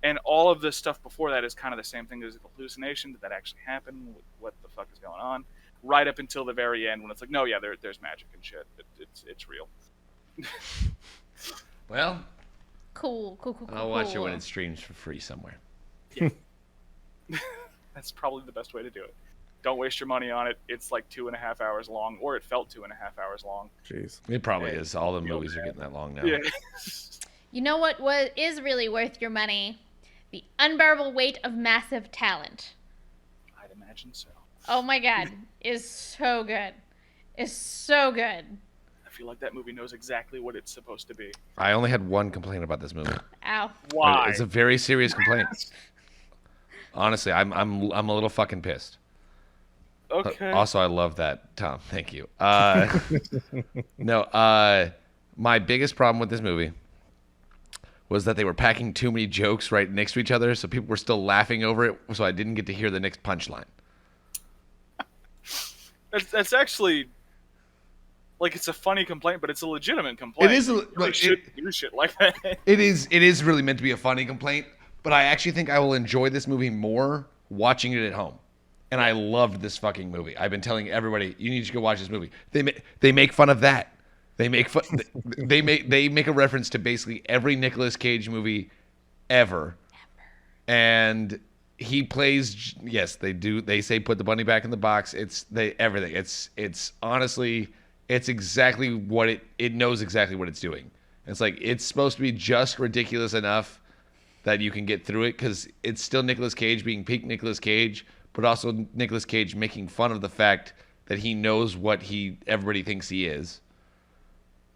And all of this stuff before that is kind of the same thing. There's a hallucination. Did that actually happen? What the fuck is going on? Right up until the very end when it's like, no, yeah, there's magic and shit. It's real. Well, Cool. I'll watch it when it streams for free somewhere. That's probably the best way to do it. Don't waste your money on it. It's like 2.5 hours long, or it felt 2.5 hours long. Jeez. It probably Yeah, is. All the feel movies are bad. getting that long now. Yeah. You know what is really worth your money? The unbearable weight of massive talent. I'd imagine so. Oh my god, is so good. Is so good. I feel like that movie knows exactly what it's supposed to be. I only had one complaint about this movie. Ow. Why? It's a very serious complaint. Honestly, I'm a little fucking pissed. Okay. Also, I love that, Tom. Thank you. No, my biggest problem with this movie was that they were packing too many jokes right next to each other, so people were still laughing over it, so I didn't get to hear the next punchline. That's actually, like, it's a funny complaint, but it's a legitimate complaint. It is You really shouldn't do shit like that. It is really meant to be a funny complaint, but I actually think I will enjoy this movie more watching it at home. And I loved this fucking movie. I've been telling everybody, you need to go watch this movie. They make fun of that. They make fun. They make a reference to basically every Nicolas Cage movie ever. And he plays. Yes, they do. They say put the bunny back in the box. Everything. It's honestly, it's exactly what it knows exactly what it's doing. It's like it's supposed to be just ridiculous enough that you can get through it because it's still Nicolas Cage being peak Nicolas Cage, but also Nicolas Cage making fun of the fact that he knows what everybody thinks he is.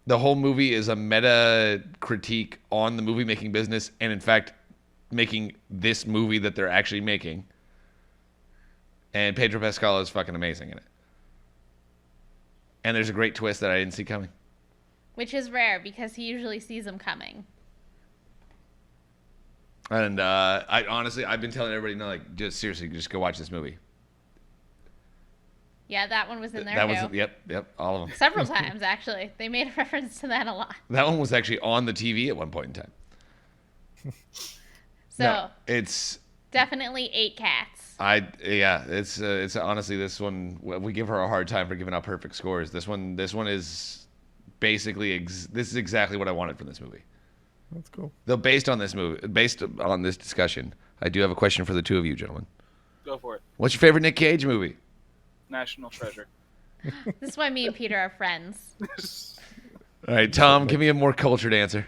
The whole movie is a meta critique on the movie making business, and in fact, making this movie that they're actually making. And Pedro Pascal is fucking amazing in it. And there's a great twist that I didn't see coming. Which is rare because he usually sees them coming. And I've been telling everybody, no, like, just seriously, just go watch this movie. Yeah, that one was in there That too. was, yep, all of them. Several times, actually. They made a reference to that a lot. That one was actually on the TV at one point in time. So, No, it's definitely 8 cats. it's honestly, this one, we give her a hard time for giving out perfect scores. This one is basically this is exactly what I wanted from this movie. That's cool. Though based on this discussion, I do have a question for the two of you gentlemen. Go for it. What's your favorite Nick Cage movie? National Treasure. This is why me and Peter are friends. All right, Tom, give me a more cultured answer.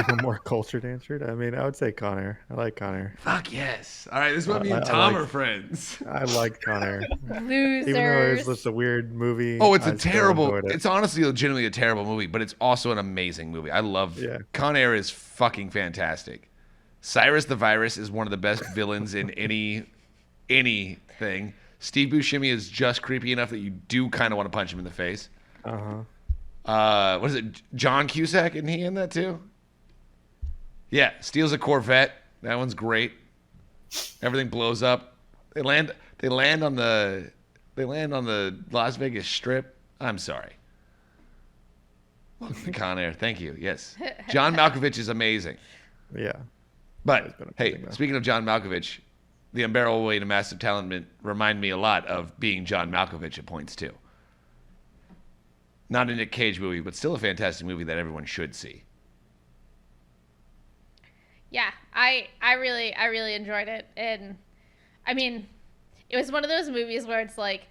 A more cultured answer. I mean, I would say Con Air. I like Con Air. Fuck yes. All right, this is why me and I Tom like- are friends. I like Con Air. Losers. Even though it was just a weird movie. Oh, it's I a still terrible. enjoyed it. It's honestly legitimately a terrible movie, but it's also an amazing movie. I love. Yeah. Con Air is fucking fantastic. Cyrus the Virus is one of the best villains in anything. Steve Buscemi is just creepy enough that you do kind of want to punch him in the face. What is it? John Cusack, isn't he in that too? Yeah, steals a Corvette. That one's great. Everything blows up. They land on the Las Vegas Strip. I'm sorry. Welcome to Con Air. Thank you. Yes. John Malkovich is amazing. Yeah. But hey, speaking of John Malkovich, the Unbearable Weight of Massive Talent remind me a lot of being John Malkovich at points too. Not a Nick Cage movie, but still a fantastic movie that everyone should see. Yeah, I really enjoyed it, and I mean, it was one of those movies where it's like,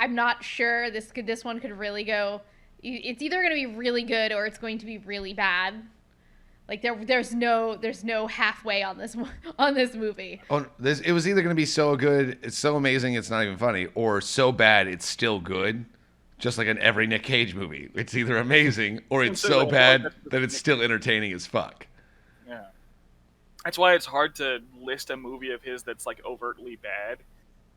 I'm not sure this one could really go. It's either going to be really good or it's going to be really bad. Like there's no halfway on this movie. Oh, it was either going to be so good, it's so amazing, it's not even funny, or so bad, it's still good. Just like in every Nick Cage movie, it's either amazing or it's so bad that it's still entertaining as fuck. Yeah, that's why it's hard to list a movie of his that's like overtly bad.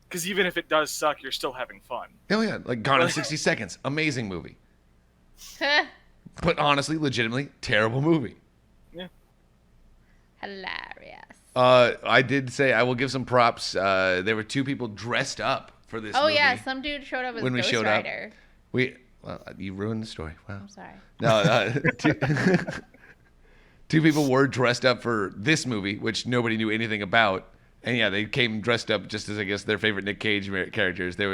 Because even if it does suck, you're still having fun. Oh yeah, like Gone in 60 Seconds, amazing movie. But honestly, legitimately, terrible movie. Yeah. Hilarious. I did say I will give some props. There were 2 people dressed up for this movie. Oh yeah, some dude showed up as when we Ghost showed Rider. You ruined the story. Wow. I'm sorry. No, 2 people were dressed up for this movie, which nobody knew anything about. And yeah, they came dressed up just as I guess their favorite Nick Cage characters. There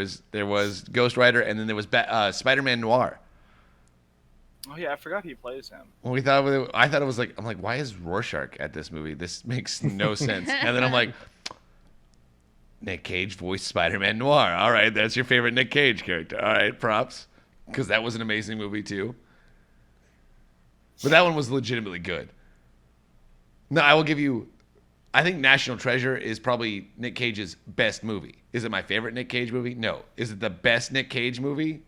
was Ghost Rider, and then there was Spider-Man Noir. Oh yeah, I forgot he plays him. Well, I thought it was like, I'm like, why is Rorschach at this movie? This makes no sense. And then I'm like, Nick Cage voiced Spider-Man Noir. All right, that's your favorite Nick Cage character. All right, props, because that was an amazing movie too. But that one was legitimately good. No, I will give you. I think National Treasure is probably Nick Cage's best movie. Is it my favorite Nick Cage movie? No. Is it the best Nick Cage movie?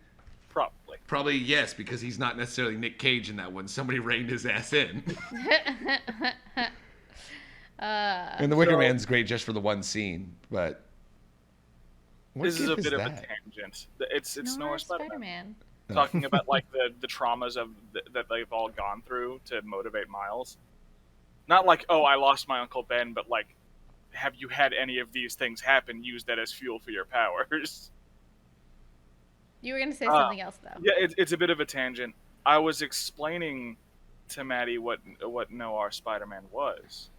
Probably. Probably yes, because he's not necessarily Nick Cage in that one. Somebody reined his ass in. And The Wicker Man's great just for the one scene, but this is a bit of a tangent. It's Noir Spider-Man. Talking about like the traumas that they've all gone through to motivate Miles. Not like, oh, I lost my Uncle Ben, but like, have you had any of these things happen? Use that as fuel for your powers. You were going to say something else, though. Yeah, it's a bit of a tangent. I was explaining to Maddie what Noir Spider-Man was.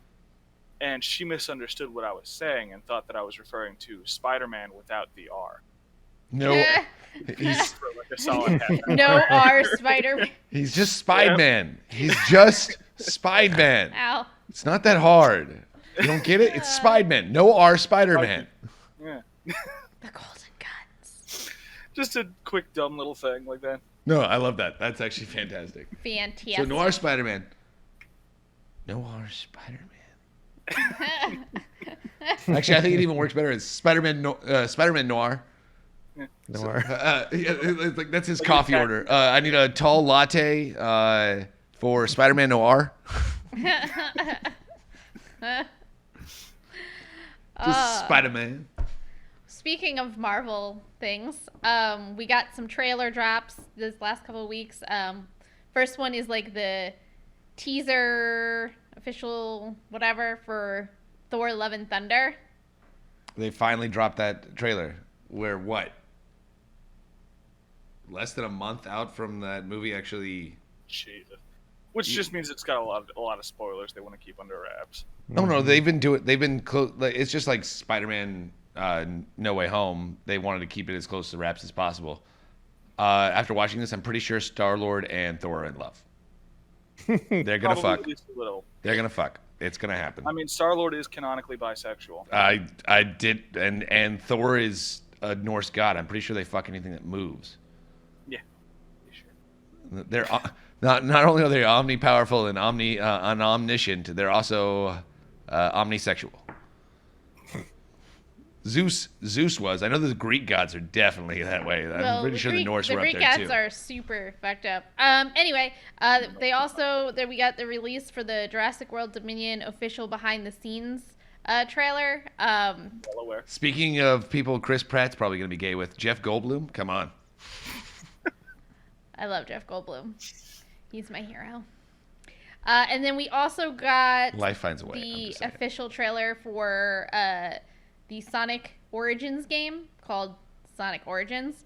And she misunderstood what I was saying and thought that I was referring to Spider-Man without the R. No. He's for like a solid half. No R Spider-Man. He's just Spider-Man. Yep. He's just Spider-Man. Ow. It's not that hard. You don't get it? It's Spider-Man. No R Spider-Man. Yeah. The golden guns. Just a quick dumb little thing like that. No, I love that. That's actually fantastic. Fantastic. So Noir Spider-Man. Noir Spider-Man. Actually, I think it even works better as Spider-Man Noir. Noir. Like that's his coffee order. I need a tall latte for Spider-Man Noir. Just Spider-Man. Speaking of Marvel things, we got some trailer drops this last couple of weeks. First one is like the teaser, official whatever for Thor: Love and Thunder. They finally dropped that trailer. Where what? Less than a month out from that movie actually. Jesus. Which just means it's got a lot of spoilers they want to keep under wraps. No, they've been doing. They've been close. Like, it's just like Spider-Man: No Way Home. They wanted to keep it as close to wraps as possible. After watching this, I'm pretty sure Star-Lord and Thor are in love. They're gonna fuck. At least a little. They're gonna fuck. It's gonna happen. I mean, Star-Lord is canonically bisexual. I did, and Thor is a Norse god. I'm pretty sure they fuck anything that moves. Yeah. Sure. They're not only are they omnipowerful and omniscient, they're also omnisexual. Zeus was. I know the Greek gods are definitely that way. I'm pretty sure the Norse were up there too. The Greek gods are super fucked up. Anyway, we got the release for the Jurassic World Dominion official behind the scenes trailer. Well aware. Speaking of people Chris Pratt's probably going to be gay with, Jeff Goldblum, come on. I love Jeff Goldblum. He's my hero. And then we also got Life finds a way. I'm the just saying. official trailer for the Sonic Origins game called Sonic Origins.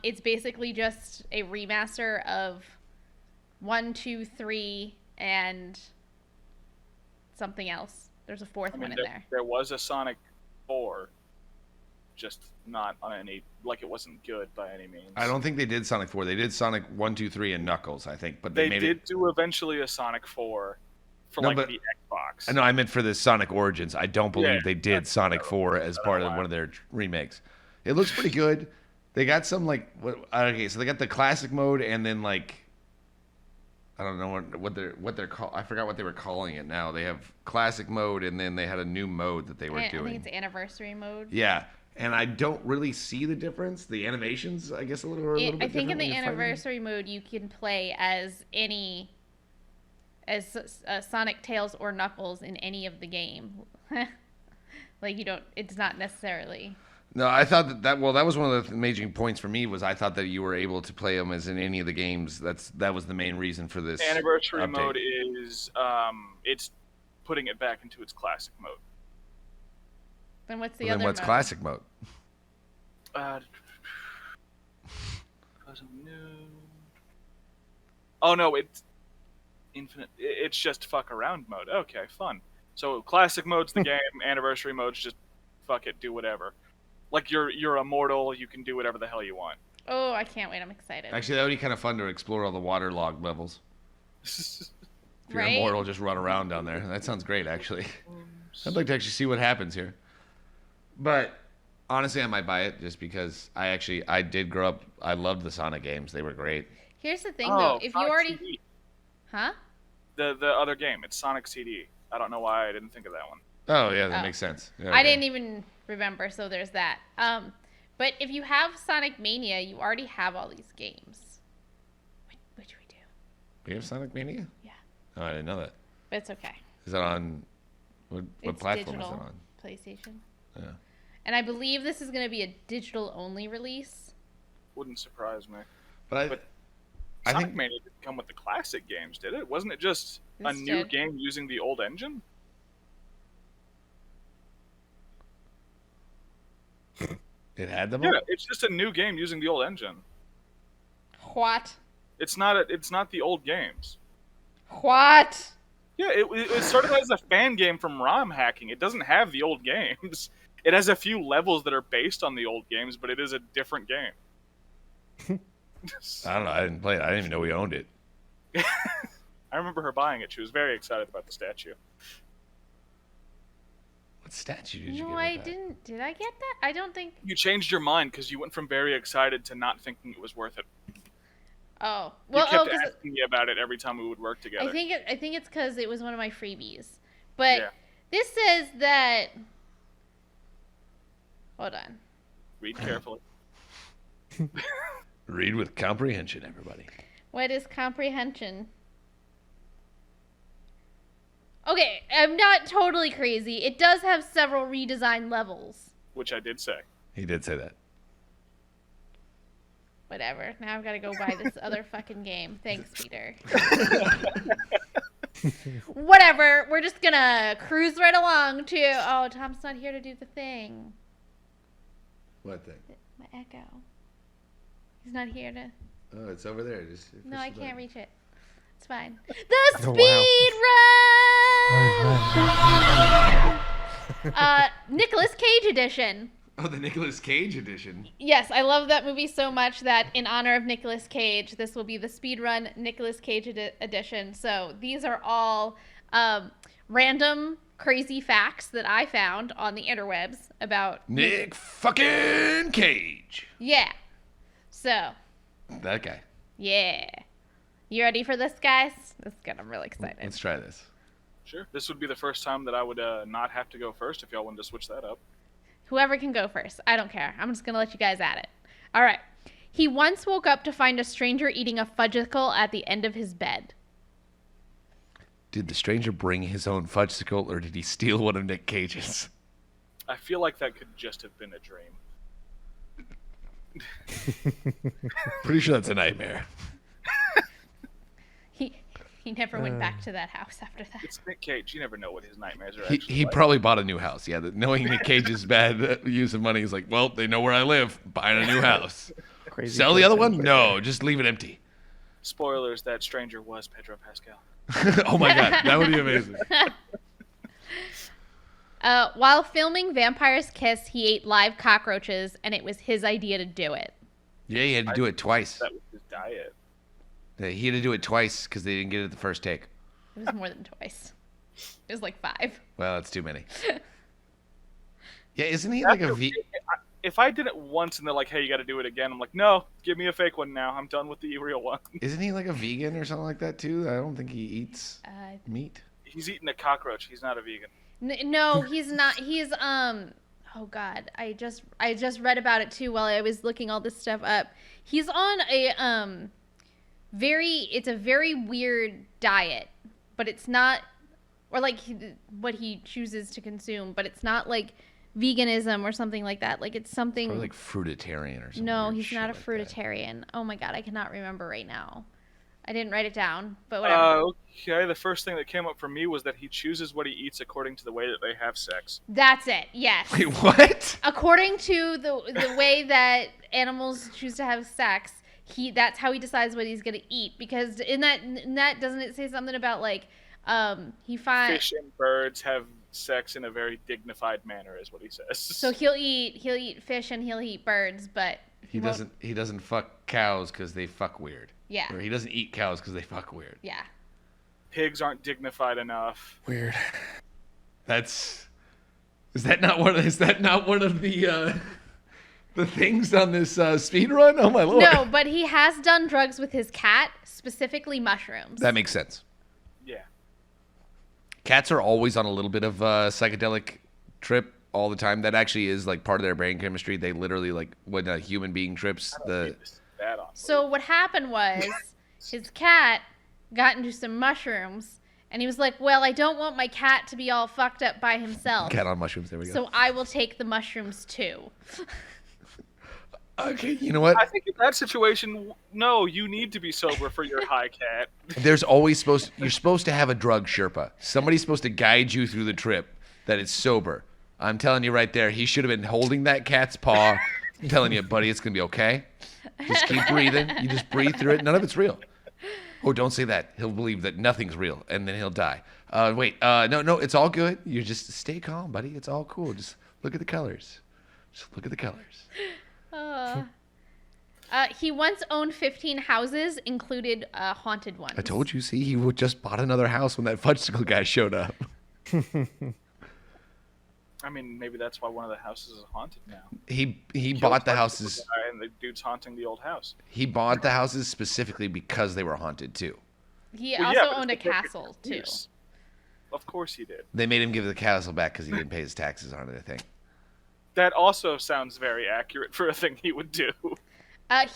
It's basically just a remaster of 1, 2, 3, and something else. There's a fourth one in there. There was a Sonic 4, just not on any, like it wasn't good by any means. I don't think they did Sonic 4. They did Sonic 1, 2, 3, and Knuckles, I think. But They made did it... do eventually a Sonic 4 for No, like but- the Xbox. I know, I meant for the Sonic Origins. I don't believe they did that's Sonic better. 4 as part of one of their remakes. It looks pretty good. They got some, like... Okay, so they got the classic mode and then, like... I don't know what they're called. I forgot what they were calling it now. They have classic mode and then they had a new mode that they were I doing. think it's anniversary mode. Yeah, and I don't really see the difference. The animations, I guess, are a little bit I think in different the when you're fighting. anniversary mode, you can play as Sonic, Tails, or Knuckles in any of the game. Like you don't. It's not necessarily. No, I thought that was one of the major points for me was I thought that you were able to play them as in any of the games. That was the main reason for this Anniversary update. mode is it's putting it back into its classic mode. Then what's the Well, other then what's mode? classic mode? Oh no, it's infinite. It's just fuck around mode. Okay, fun. So classic mode's the game. Anniversary mode's just fuck it, do whatever. Like you're immortal. You can do whatever the hell you want. Oh, I can't wait! I'm excited. Actually, that would be kind of fun to explore all the waterlogged levels. If you're Right? immortal, just run around down there. That sounds great, actually. I'd like to actually see what happens here. But honestly, I might buy it just because I did grow up. I loved the Sonic games. They were great. Here's the thing, though. If you Sonic already, CD. huh? The other game, it's Sonic CD. I don't know why I didn't think of that one. Oh yeah, that Oh. makes sense. Yeah, I okay. didn't even remember, so there's that. But if you have Sonic Mania, you already have all these games. Which we do. We have Sonic Mania? Yeah. Oh, I didn't know that. But it's okay. Is that on what It's platform digital. is it on? PlayStation. Yeah. And I believe this is going to be a digital-only release. Wouldn't surprise me. But I Sonic think Mania didn't come with the classic games, did it? Wasn't it just a This new did. game using the old engine? it had them. Yeah, all? it's just a new game using the old engine. What? It's not the old games. What? Yeah, it started as a fan game from ROM hacking. It doesn't have the old games. It has a few levels that are based on the old games, but it is a different game. I don't know. I didn't play it. I didn't even know we owned it. I remember her buying it. She was very excited about the statue. What statue did you get? No, with I that? didn't. Did I get that? I don't think. You changed your mind because you went from very excited to not thinking it was worth it. Oh, You well, kept 'cause asking me about it every time we would work together. I think it's because it was one of my freebies. But Yeah. this says that. Hold on. Read carefully. Read with comprehension, everybody. What is comprehension? Okay, I'm not totally crazy. It does have several redesigned levels. Which I did say. He did say that. Whatever. Now I've got to go buy this other fucking game. Thanks, Peter. Whatever. We're just gonna cruise right along to. Oh, Tom's not here to do the thing. What thing? My echo. He's not here to. Oh, it's over there. Just No, I can't reach it. It's fine. The Oh, wow. speed run. Nicolas Cage edition. Oh, the Nicolas Cage edition. Yes, I love that movie so much that in honor of Nicolas Cage, this will be the speedrun Nicolas Cage edition. So these are all random crazy facts that I found on the interwebs about Nick fucking Cage. Yeah. So, That guy. yeah. You ready for this, guys? This is good. I'm really excited. Let's try this. Sure. This would be the first time that I would not have to go first if y'all wanted to switch that up. Whoever can go first. I don't care. I'm just going to let you guys at it. All right. He once woke up to find a stranger eating a fudgicle at the end of his bed. Did the stranger bring his own fudgesicle, or did he steal one of Nick Cage's? I feel like that could just have been a dream. Pretty sure that's a nightmare. He never went back to that house after that. It's Nick Cage. You never know what his nightmares are He actually like. probably bought a new house. Yeah, knowing Nick Cage's bad use of money, he's like, well, they know where I live. Buying a new house. Crazy Sell the other person one? right No, there. just leave it empty. Spoilers, that stranger was Pedro Pascal. Oh my god, that would be amazing. While filming Vampire's Kiss, he ate live cockroaches, and it was his idea to do it. Yeah, he had to do it twice. That was his diet. Yeah, he had to do it twice because they didn't get it the first take. It was more than twice. It was like 5. Well, that's too many. Yeah, isn't he like a If I did it once and they're like, hey, you got to do it again, I'm like, no, give me a fake one now. I'm done with the real one. Isn't he like a vegan or something like that too? I don't think he eats meat. He's eating a cockroach. He's not a vegan. No, he's not. He's Oh God, I just read about it too while I was looking all this stuff up. He's on a it's a very weird diet, but it's not, or like what he chooses to consume, but it's not like veganism or something like that. Like it's something. Probably like fruitarian or something. No, weird he's shit not a like that. fruitarian. Oh my God, I cannot remember right now. I didn't write it down, but whatever. Okay, the first thing that came up for me was that he chooses what he eats according to the way that they have sex. That's it. Yes. Wait, what? According to the way that animals choose to have sex, that's how he decides what he's gonna eat. Because in that doesn't it say something about like he finds Fish and birds have sex in a very dignified manner, is what he says. so he'll eat fish and he'll eat birds, but He doesn't fuck cows because they fuck weird. Yeah. Or he doesn't eat cows because they fuck weird. Yeah. Pigs aren't dignified enough. Weird. Is that not one of the things on this speed run? Oh my lord. No, but he has done drugs with his cat, specifically mushrooms. That makes sense. Yeah. Cats are always on a little bit of a psychedelic trip all the time. That actually is like part of their brain chemistry. They literally like when a human being trips So what happened was his cat got into some mushrooms, and he was like, well, I don't want my cat to be all fucked up by himself. Cat on mushrooms, there we go. So I will take the mushrooms too. Okay, you know what? I think in that situation, no, you need to be sober for your high cat. There's always you're supposed to have a drug Sherpa. Somebody's supposed to guide you through the trip that is sober. I'm telling you right there, he should have been holding that cat's paw. I'm telling you, buddy, it's going to be okay. Just keep breathing. You just breathe through it. None of it's real. Oh, don't say that. He'll believe that nothing's real, and then he'll die. No, it's all good. You just stay calm, buddy. It's all cool. Just look at the colors. Just look at the colors. He once owned 15 houses, included haunted ones. I told you, see, he just bought another house when that fudgesicle guy showed up. I mean, maybe that's why one of the houses is haunted now. He bought the houses. And the dude's haunting the old house. He bought the houses specifically because they were haunted too. He Well, also yeah, but owned a it's a perfect castle too. excuse. Of course he did. They made him give the castle back because he didn't pay his taxes on it, I think. That also sounds very accurate for a thing he would do.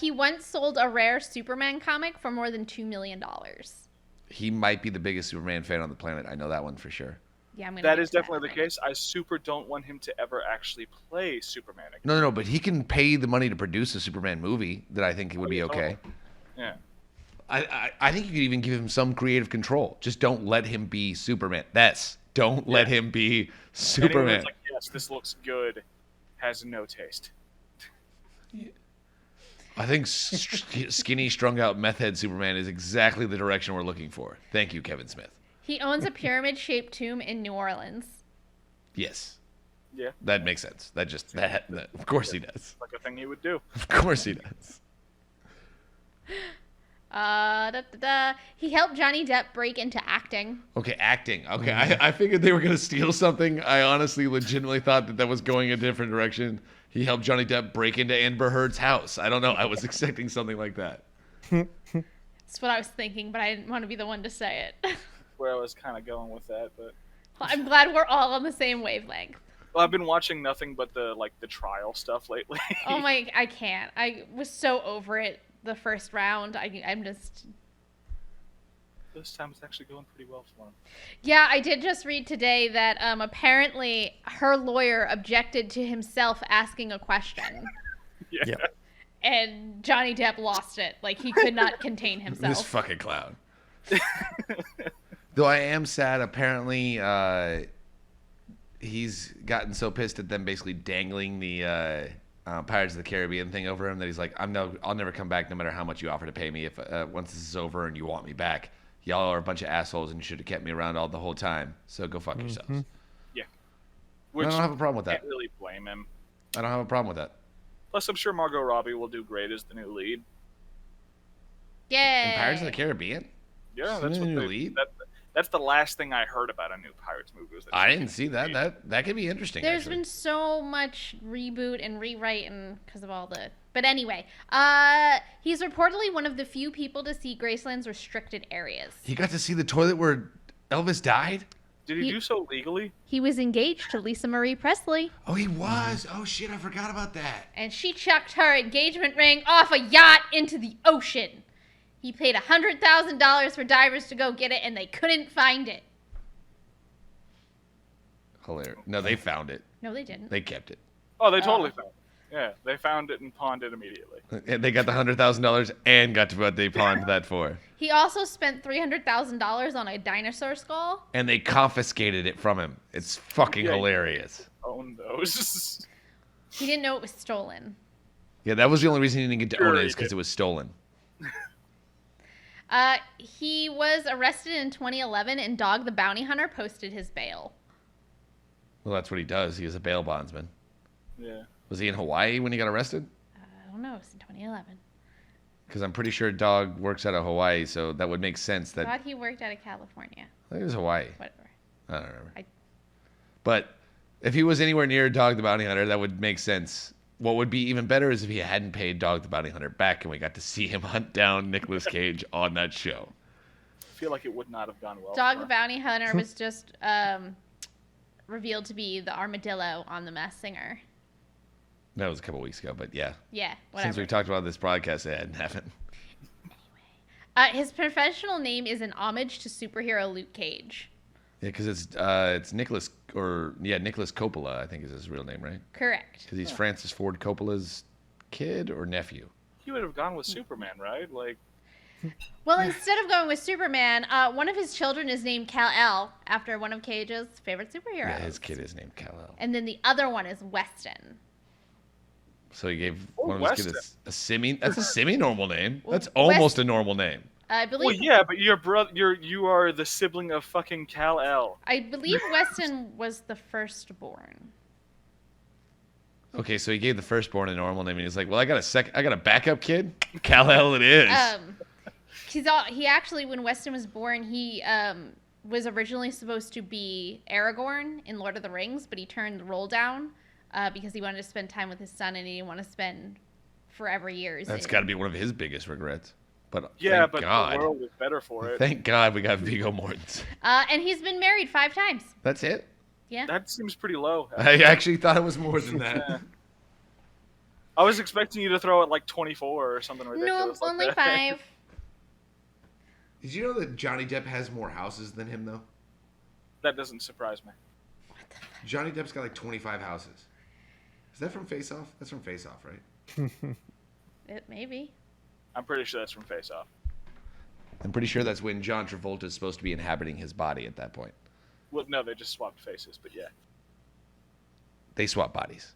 He once sold a rare Superman comic for more than $2 million. He might be the biggest Superman fan on the planet. I know that one for sure. Yeah, I'm gonna That get is to definitely the right case. I super don't want him to ever actually play Superman again. No, but he can pay the money to produce a Superman movie that I think would be okay. Yeah. I think you could even give him some creative control. Just don't let him be Superman. Don't let him be Anyone Superman. that's like, yes, this looks good, has no taste. I think skinny, strung out, meth head Superman is exactly the direction we're looking for. Thank you, Kevin Smith. He owns a pyramid-shaped tomb in New Orleans. Yes. Yeah. That makes sense. Of course he does. Like a thing he would do. Of course he does. He helped Johnny Depp break into acting. Okay, acting. Okay, I figured they were going to steal something. I honestly, legitimately thought that was going a different direction. He helped Johnny Depp break into Amber Heard's house. I don't know. I was expecting something like that. That's what I was thinking, but I didn't want to be the one to say it. Where I was kind of going with that, but Well, I'm glad we're all on the same wavelength. well, I've been watching nothing but the trial stuff lately. Oh my, I can't. I was so over it the first round. I'm just. This time it's actually going pretty well for him. Yeah, I did just read today that apparently her lawyer objected to himself asking a question. Yeah. Yeah. And Johnny Depp lost it. Like, he could not contain This himself. fucking clown. Though I am sad, apparently he's gotten so pissed at them basically dangling the Pirates of the Caribbean thing over him that he's like, I'll never come back no matter how much you offer to pay me. If once this is over and you want me back, y'all are a bunch of assholes and you should have kept me around all the whole time. So go fuck yourselves. Yeah. I don't have a problem with that. Can't really blame him. I don't have a problem with that. Plus, I'm sure Margot Robbie will do great as the new lead. Yeah. In Pirates of the Caribbean? Yeah, Isn't that's it what a new they, lead? that's the last thing I heard about a new Pirates movie. Was that I didn't see that. That could be interesting. There's actually. been so much reboot and rewrite and because of all the... But anyway, he's reportedly one of the few people to see Graceland's restricted areas. He got to see the toilet where Elvis died? Did he do so legally? He was engaged to Lisa Marie Presley, Oh, he was. Oh, shit. I forgot about that. and she chucked her engagement ring off a yacht into the ocean. He paid $100,000 for divers to go get it, and they couldn't find it. Hilarious. No, they found it. No, they didn't. They kept it. Oh, they totally found it. Yeah, they found it and pawned it immediately. And they got the $100,000 and got to what they pawned that for. He also spent $300,000 on a dinosaur skull. And they confiscated it from him. It's fucking Yeah. hilarious. Own those. He didn't know it was stolen. Yeah, that was the only reason he didn't get to own Sure it he is because did. it was stolen. He was arrested in 2011, and Dog the Bounty Hunter posted his bail. Well, that's what he does. He is a bail bondsman. Yeah. Was he in Hawaii when he got arrested? I don't know. It was in 2011. Because I'm pretty sure Dog works out of Hawaii, so that would make sense I that... thought he worked out of California. I think it was Hawaii. Whatever. I don't remember. I- But if he was anywhere near Dog the Bounty Hunter, that would make sense. What would be even better is if he hadn't paid Dog the Bounty Hunter back and we got to see him hunt down Nicolas Cage on that show. I feel like it would not have gone well. Dog for the him. Bounty Hunter was just revealed to be the armadillo on The Masked Singer. That was a couple weeks ago, but yeah. Yeah, Since whatever. we talked about this podcast, it hadn't happened. His professional name is an homage to superhero Luke Cage. Yeah, because it's Nicholas Coppola, I think is his real name, right? Correct. Because he's Francis Ford Coppola's kid or nephew. He would have gone with Superman, right? Like, Well, instead of going with Superman, one of his children is named Kal-El after one of Cage's favorite superheroes. Yeah, his kid is named Kal-El. And then the other one is Weston. So he gave Oh, one of his kids a semi. That's a semi-normal name. That's West- almost a normal name. I well, believe yeah, but you are the sibling of fucking Kal-El. I believe Weston was the firstborn. Okay, so he gave the firstborn a normal name, and he's like, "Well, I got a backup kid. Kal-El it is." He actually, when Weston was born, he was originally supposed to be Aragorn in Lord of the Rings, but he turned the role down because he wanted to spend time with his son, and he didn't want to spend forever years. That's got to be one of his biggest regrets. But Yeah, thank but God, the world is better for it. thank God we got Viggo Mortensen. And he's been married 5 times. That's it. Yeah. That seems pretty low. I actually thought it was more than that. Yeah. I was expecting you to throw it like 24 or something No, ridiculous. like only that. 5. Did you know that Johnny Depp has more houses than him, though? That doesn't surprise me. Johnny Depp's got like 25 houses. Is that from Face Off? That's from Face Off, right? It maybe. I'm pretty sure that's from Face Off. I'm pretty sure that's when John Travolta is supposed to be inhabiting his body at that point. Well, no, they just swapped faces, but yeah. They swap bodies.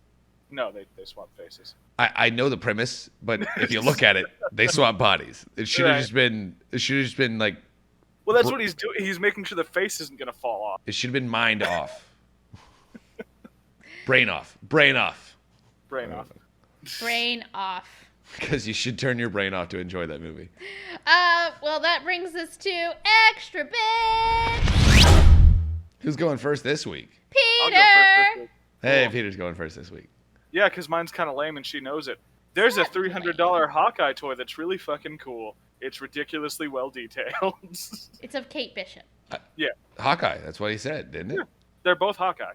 No, they swapped faces. I know the premise, but if you look at it, they swap bodies. It should have Right. just been. It should have just been like. Well, that's what he's doing. He's making sure the face isn't going to fall off. It should have been mind off. Brain off. Brain off. Brain off. Brain off. Because you should turn your brain off to enjoy that movie. Well, that brings us to Extra Bit. Who's going first this week? I'll go first this Peter. week. Hey, Cool. Peter's going first this week. Yeah, because mine's kind of lame and she knows it. There's a $300 Hawkeye toy that's really fucking cool. It's ridiculously well detailed. It's of Kate Bishop. Hawkeye. That's what he said, didn't it? They're both Hawkeye.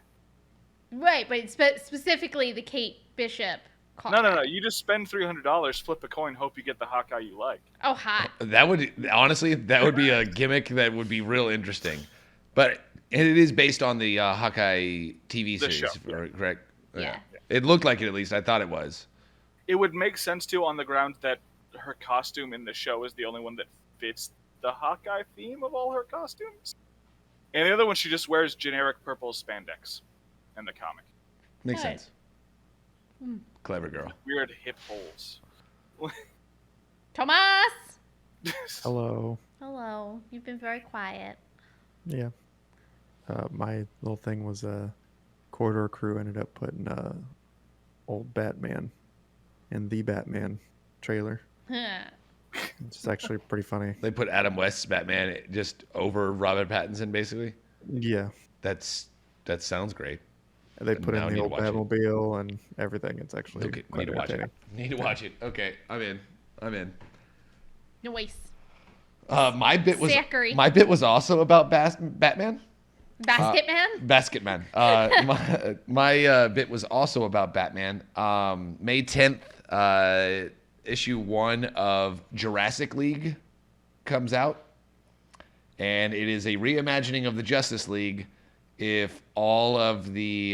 Right, but it's specifically the Kate Bishop No. You just spend $300, flip a coin, hope you get the Hawkeye you like. Oh, hot. That would honestly, that would be a gimmick that would be real interesting. But it is based on the Hawkeye TV The series, show, correct? Yeah. It looked like it, at least. I thought it was. It would make sense too on the ground that her costume in the show is the only one that fits the Hawkeye theme of all her costumes. And the other one, she just wears generic purple spandex in the comic. Makes Good. sense. Clever girl. Weird hip holes. Thomas! Hello. Hello. You've been very quiet. Yeah. My little thing was Corridor Crew ended up putting old Batman in the Batman trailer. It's actually pretty funny. They put Adam West's Batman just over Robert Pattinson, basically. Yeah. That sounds great. They put Now I in need the to old watch it. Batmobile and everything. It's actually Okay, quite need to watch it. entertaining. Need to watch it. Okay, I'm in. Noise. My bit Zachary. was also about Batman. Basket Man? Basket Man. My bit was also about Batman. May 10th, issue 1 of Jurassic League comes out, and it is a reimagining of the Justice League. If all of the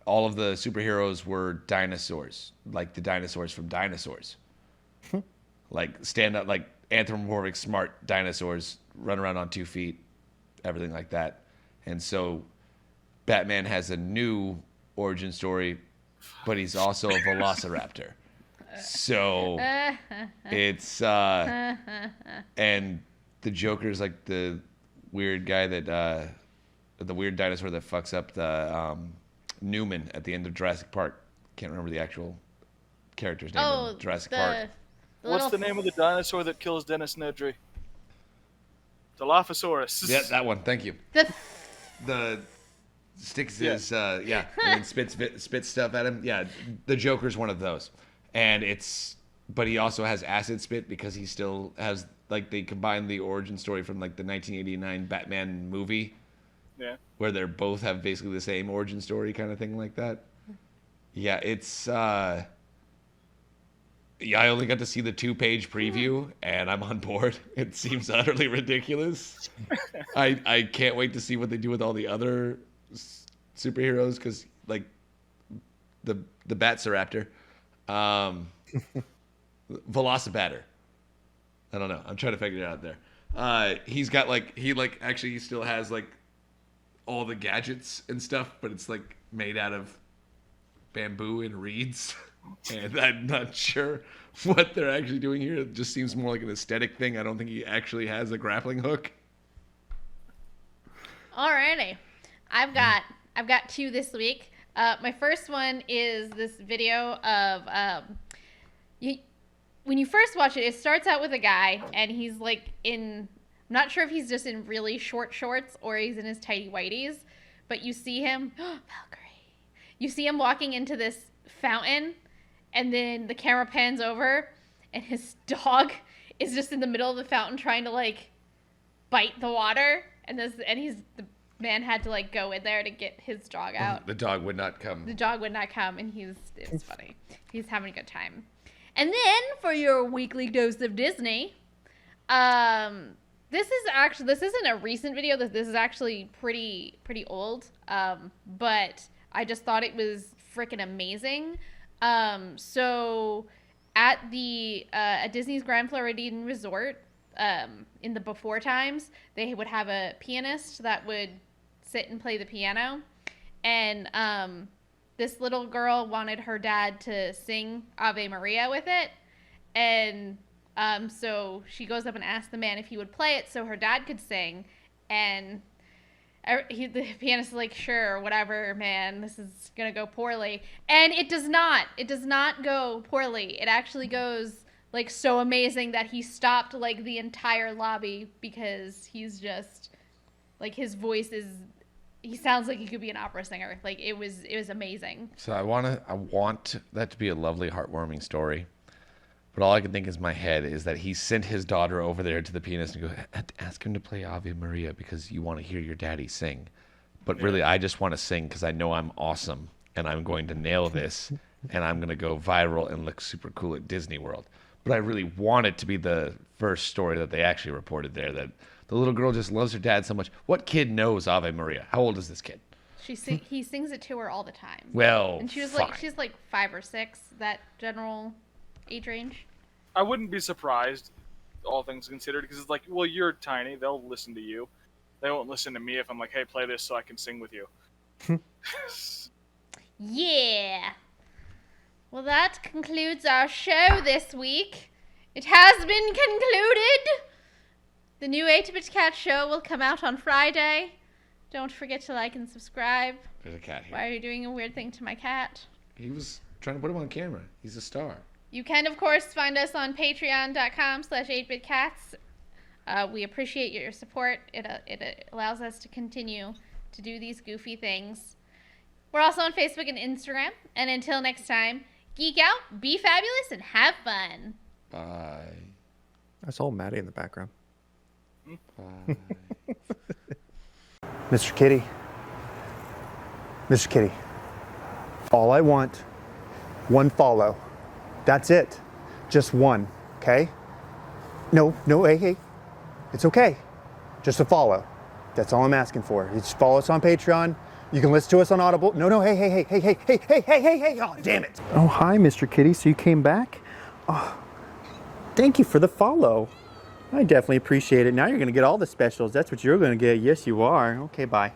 superheroes were dinosaurs, like the dinosaurs from Dinosaurs, like stand up, like anthropomorphic, smart dinosaurs, run around on 2 feet, everything like that. And so Batman has a new origin story, but he's also a velociraptor. So it's and the Joker's like the weird guy that the weird dinosaur that fucks up the Newman at the end of Jurassic Park. Can't remember the actual character's name in Jurassic Park. What's the name of the dinosaur that kills Dennis Nedry? Dilophosaurus. Yeah, that one. Thank you. The sticks his and then spits stuff at him. Yeah, the Joker's one of those, and but he also has acid spit because he still has, like, they combined the origin story from like the 1989 Batman movie, where they both have basically the same origin story kind of thing like that. Yeah, it's I only got to see the 2-page preview, and I'm on board. It seems utterly ridiculous. I can't wait to see what they do with all the other superheroes, because, like, the Batsiraptor, Velocibator. I don't know. I'm trying to figure it out there. He's got, like, he still has, like, all the gadgets and stuff, but it's, like, made out of bamboo and reeds. And I'm not sure what they're actually doing here. It just seems more like an aesthetic thing. I don't think he actually has a grappling hook. Alrighty. I've got 2 this week. My first one is this video of when you first watch it, it starts out with a guy, and he's like I'm not sure if he's just in really short shorts or he's in his tighty whities, but you see him, Valkyrie. You see him walking into this fountain, and then the camera pans over, and his dog is just in the middle of the fountain trying to, like, bite the water, and the man had to, like, go in there to get his dog out. The dog would not come. The dog would not come, and it was funny. He's having a good time. And then for your weekly dose of Disney, this isn't a recent video. This is actually pretty old. But I just thought it was freaking amazing. So at Disney's Grand Floridian Resort, in the before times, they would have a pianist that would sit and play the piano, and this little girl wanted her dad to sing Ave Maria with it, and so she goes up and asks the man if he would play it so her dad could sing, and the pianist is like, sure, whatever, man, this is gonna go poorly. And it does not go poorly. It actually goes, like, so amazing that he stopped, like, the entire lobby, because he's just, like, his voice he sounds like he could be an opera singer. Like, it was amazing. So I want that to be a lovely, heartwarming story. But all I can think in my head is that he sent his daughter over there to the pianist and go, ask him to play Ave Maria because you want to hear your daddy sing. But really, I just want to sing because I know I'm awesome. and I'm going to nail this, and I'm going to go viral and look super cool at Disney World. But I really want it to be the first story that they actually reported there, that the little girl just loves her dad so much. What kid knows Ave Maria? How old is this kid? He sings it to her all the time. Well, and she was fine. she's like 5 or 6, that general age range. I wouldn't be surprised, all things considered, because it's like, well, you're tiny. They'll listen to you. They won't listen to me if I'm like, hey, play this so I can sing with you. Yeah. Well, that concludes our show this week. It has been concluded. The new 8-Bit Cat show will come out on Friday. Don't forget to like and subscribe. There's a cat here. Why are you doing a weird thing to my cat? He was trying to put him on camera. He's a star. You can, of course, find us on patreon.com/8bitcats. We appreciate your support. It allows us to continue to do these goofy things. We're also on Facebook and Instagram. And until next time, geek out, be fabulous, and have fun. Bye. I saw Maddie in the background. Bye. Mr. Kitty. Mr. Kitty. All I want, one follow. That's it. Just one, okay? No, hey. It's okay. Just a follow. That's all I'm asking for. You just follow us on Patreon. You can listen to us on Audible. No, hey. Oh, damn it. Oh, hi, Mr. Kitty. So you came back? Oh, thank you for the follow. I definitely appreciate it. Now you're going to get all the specials. That's what you're going to get. Yes, you are. Okay, bye.